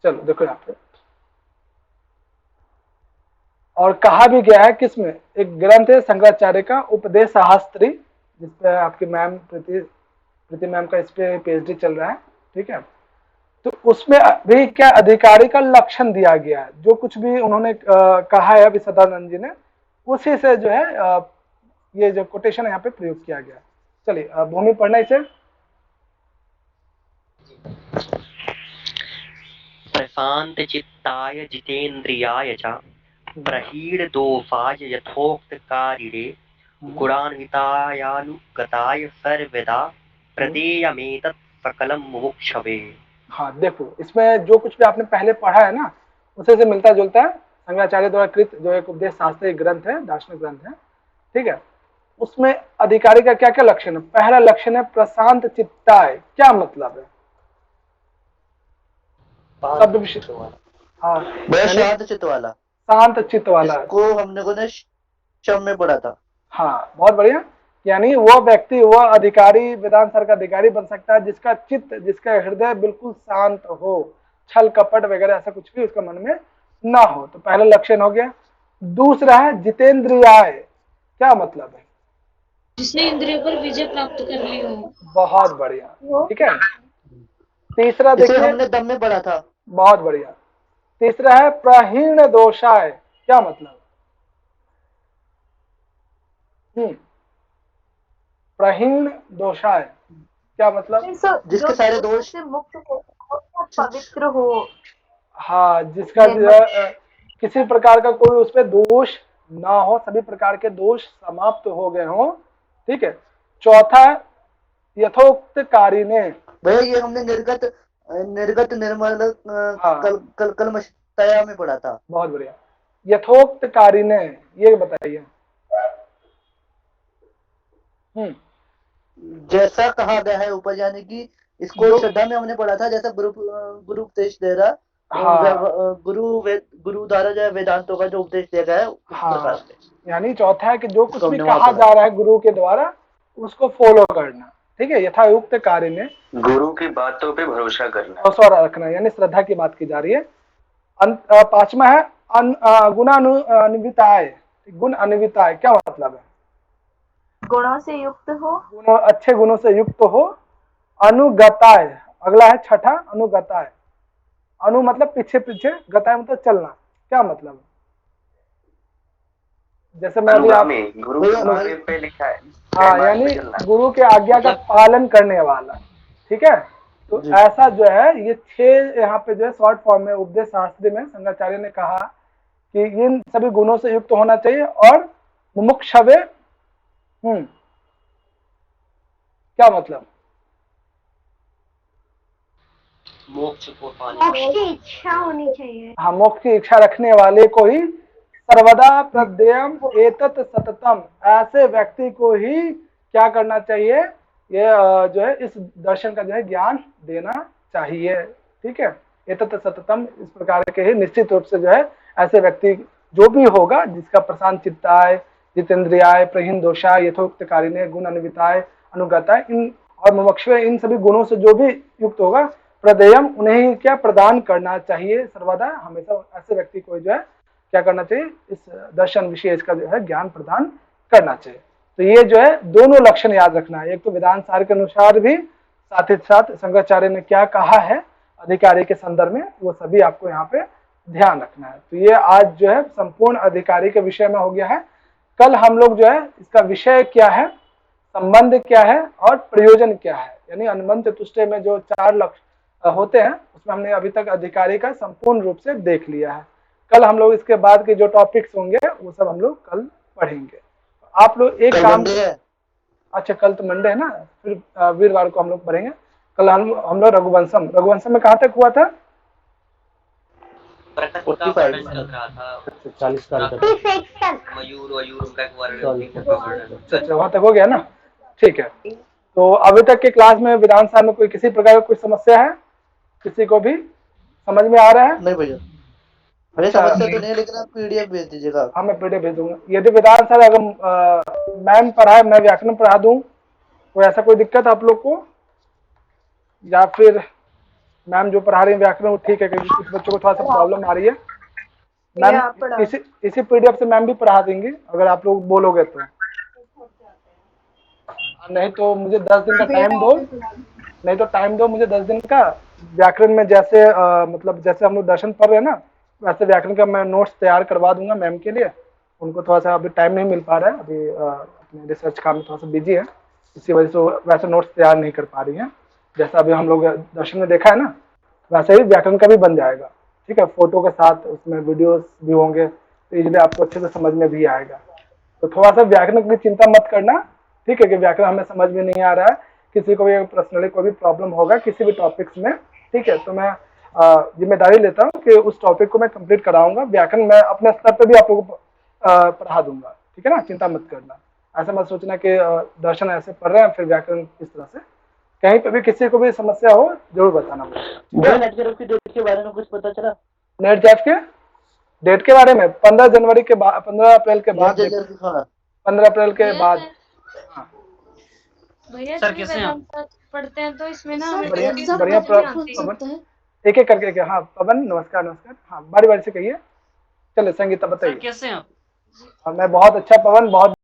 चलो देखो यहाँ पे, और कहा भी गया है किसमें, एक ग्रंथ है शंकराचार्य का उपदेश शास्त्री, जिसपे आपकी मैम प्रीति मैम का इस पे पीएचडी चल रहा है, ठीक है। तो उसमें भी क्या अधिकारी का लक्षण दिया गया है, जो कुछ भी उन्होंने कहा है अभी सदानंद जी ने, उसी से जो है ये जो कोटेशन यहाँ पे प्रयोग किया गया। चलिए भूमि पढ़ना इसे। प्रशांत चित्ताय जितेन्द्रियाय च प्रहीणदोषाय यथोक्तकारिणे गुणान्वितायानुगताय सर्वदा प्रदेयमेतत् सकलं मुमुक्षवे। हाँ देखो, इसमें जो कुछ भी आपने पहले पढ़ा है ना, उसे से मिलता जुलता है। शंकराचार्य द्वारा कृत जो एक उपदेश शास्त्री ग्रंथ है, दार्शनिक ग्रंथ है, ठीक है। उसमें अधिकारी का क्या क्या लक्षण है? पहला लक्षण है प्रशांत चित्ताय। क्या मतलब है? शब्द विशेष, हाँ शांत चित्त वाला, शांत चित्त वाला को हमने को शम में पढ़ा था। हाँ बहुत बढ़िया। यानी वो व्यक्ति, वो अधिकारी, वेदांत सर का अधिकारी बन सकता है जिसका चित्त, जिसका हृदय बिल्कुल शांत हो, छल कपट वगैरह ऐसा कुछ भी उसका मन में ना हो। तो पहला लक्षण हो गया। दूसरा है जितेंद्रियाय। क्या मतलब है? जिसने इंद्रियों पर विजय प्राप्त कर ली हो। बहुत बढ़िया, ठीक है। तीसरा देखिए, हमने दम में पढ़ा था। बहुत बढ़िया। तीसरा है प्रहीण दोषाय। क्या मतलब? प्रहीण दोषाय क्या मतलब? जिसके सारे दोष से मुक्त हो, पवित्र हो। हाँ, जिसका किसी प्रकार का कोई उस पर दोष ना हो, सभी प्रकार के दोष समाप्त हो गए हो, ठीक है। चौथा यथोक्त कार्य ने। भैया ये हमने निर्गत निर्मल कलमशतया में पढ़ा था। बहुत बढ़िया। यथोक्त कार्य ने, ये बताइए। जैसा कहा गया है ऊपर, यानी कि इसको श्रद्धा में हमने पढ़ा था, जैसा गुरु उपदेश दे रहा, गुरु द्वारा जो है वेदांतों का जो उपदेश दिया गया है, हाँ, यानी चौथा है कि जो कुछ भी कहा जा रहा है गुरु के द्वारा उसको फॉलो करना, ठीक है। यथायुक्त कार्य में गुरु की बातों पे भरोसा करना, भरोसा रखना, यानी श्रद्धा की बात की जा रही है। पांचवा है गुणान्विताय। गुण अन्विताय क्या मतलब है? गुणों से युक्त हो, अच्छे गुणों से युक्त हो। अनुगताय, अगला है छठा अनुगताय। अनु मतलब पीछे पीछे, गताय मतलब चलना। क्या मतलब? जैसे मैं अभी आप गुरु पे लिखा है, हाँ, यानी गुरु के आज्ञा का पालन करने वाला, ठीक है। तो ऐसा जो है, ये 6 यहाँ पे जो है शॉर्ट फॉर्म में उपदेश शास्त्री में शंकराचार्य ने कहा कि इन सभी गुणों से युक्त होना चाहिए। और मुमुक्षवे, क्या मतलब? मोक्ष को पाने, मोक्ष की इच्छा होनी चाहिए। हाँ, मोक्ष की इच्छा रखने वाले को ही सर्वदा प्रद्यम एतत् सततम, ऐसे व्यक्ति को ही क्या करना चाहिए? ये जो है इस दर्शन का जो है ज्ञान देना चाहिए, ठीक है। एतत् सततम, इस प्रकार के ही निश्चित रूप से जो है ऐसे व्यक्ति जो भी होगा, जिसका प्रशांत चित्ताय, जितेंद्रियाय, प्रहीन दोषाय, यथोक्त कारिणे, गुण अन्विताय, अनुगताय, इन और मुमुक्षवे, इन सभी गुणों से जो भी युक्त होगा, प्रदेयम, उन्हें क्या प्रदान करना चाहिए सर्वदा, हमेशा ऐसे व्यक्ति को जो है क्या करना चाहिए? इस दर्शन विशेष का जो है ज्ञान प्रदान करना चाहिए। तो ये जो है दोनों लक्षण याद रखना है। एक तो वेदांत सार के अनुसार भी, साथ ही साथ शंकराचार्य ने क्या कहा है अधिकारी के संदर्भ में, वो सभी आपको यहाँ पे ध्यान रखना है। तो ये आज जो है संपूर्ण अधिकारी के विषय में हो गया है। कल हम लोग जो है इसका विषय क्या है, संबंध क्या है और प्रयोजन क्या है, यानी अनुबंध चतुष्टय में जो 4 लक्ष्य होते हैं, उसमें हमने अभी तक अधिकारी का संपूर्ण रूप से देख लिया है। कल हम लोग इसके बाद के जो टॉपिक्स होंगे वो सब हम लोग कल पढ़ेंगे। आप लोग एक काम, अच्छा कल तो मंडे है ना, फिर वीरवार को हम लोग पढ़ेंगे। कल हम लोग रघुवंशम में कहाँ तक हुआ था? 40 तक मयूर वयूर का वहाँ तक हो गया ना, ठीक है। तो अभी तक के क्लास में वेदांत साहब में कोई किसी प्रकार की कोई समस्या है, किसी को भी समझ में आ रहा है? नहीं भैया, अरे समस्या तो नहीं, लेकिन आप पीडीएफ भेज दीजिएगा। हाँ मैं पीडीएफ भेज दूंगा। यदि वेदांत साहब अगर मैम पढ़ाए, मैं व्याकरण पढ़ा दूं, कोई ऐसा कोई दिक्कत आप लोग को, या फिर मैम जो पढ़ा रही है व्याकरण वो ठीक है, क्योंकि कुछ बच्चों को थोड़ा सा प्रॉब्लम आ रही है। मैम इसी पीडीएफ से मैम भी पढ़ा देंगे अगर आप लोग बोलोगे तो, नहीं तो मुझे 10 दिन का टाइम दो, नहीं तो टाइम दो मुझे 10 दिन का। व्याकरण में जैसे मतलब जैसे हम लोग दर्शन पढ़ रहे हैं ना, वैसे व्याकरण का मैं नोट्स तैयार करवा दूंगा मैम के लिए। उनको थोड़ा सा अभी टाइम नहीं मिल पा रहा है, अभी अपने रिसर्च काम में थोड़ा सा बिजी है, इसी वजह से वैसे नोट्स तैयार नहीं कर पा रही हैं। जैसा अभी हम लोग दर्शन में देखा है ना, वैसे ही व्याकरण का भी बन जाएगा, ठीक है, फोटो के साथ, उसमें वीडियोस भी होंगे, तो इजीली आपको अच्छे से समझ में भी आएगा। तो थोड़ा सा व्याकरण की चिंता मत करना, ठीक है, कि व्याकरण हमें समझ में नहीं आ रहा है, किसी को भी पर्सनली कोई भी प्रॉब्लम होगा किसी भी टॉपिक्स में, ठीक है, तो मैं जिम्मेदारी लेता हूँ कि उस टॉपिक को मैं कंप्लीट कराऊंगा। व्याकरण मैं अपने स्तर पे भी आप लोगों को पढ़ा दूंगा, ठीक है ना, चिंता मत करना। ऐसा मत सोचना कि दर्शन ऐसे पढ़ रहे हैं फिर व्याकरण इस तरह से। कहीं पे भी किसी को भी समस्या हो जरूर बताना मुझे। नेट जैफ की डेट के बारे में कुछ पता चला? नेट जैफ के डेट के बारे में 15 जनवरी के बाद, 15 अप्रैल के बाद, 15 अप्रैल के बाद। भैया सर कैसे हैं आप? पढ़ते हैं तो इसमें ना बढ़िया पवन, एक एक करके। हाँ पवन नमस्कार नमस्कार, हाँ बारी बारी से कहिए। चलो संगीता बताइए। कैसे हैं आप? मैं बहुत अच्छा पवन, बहुत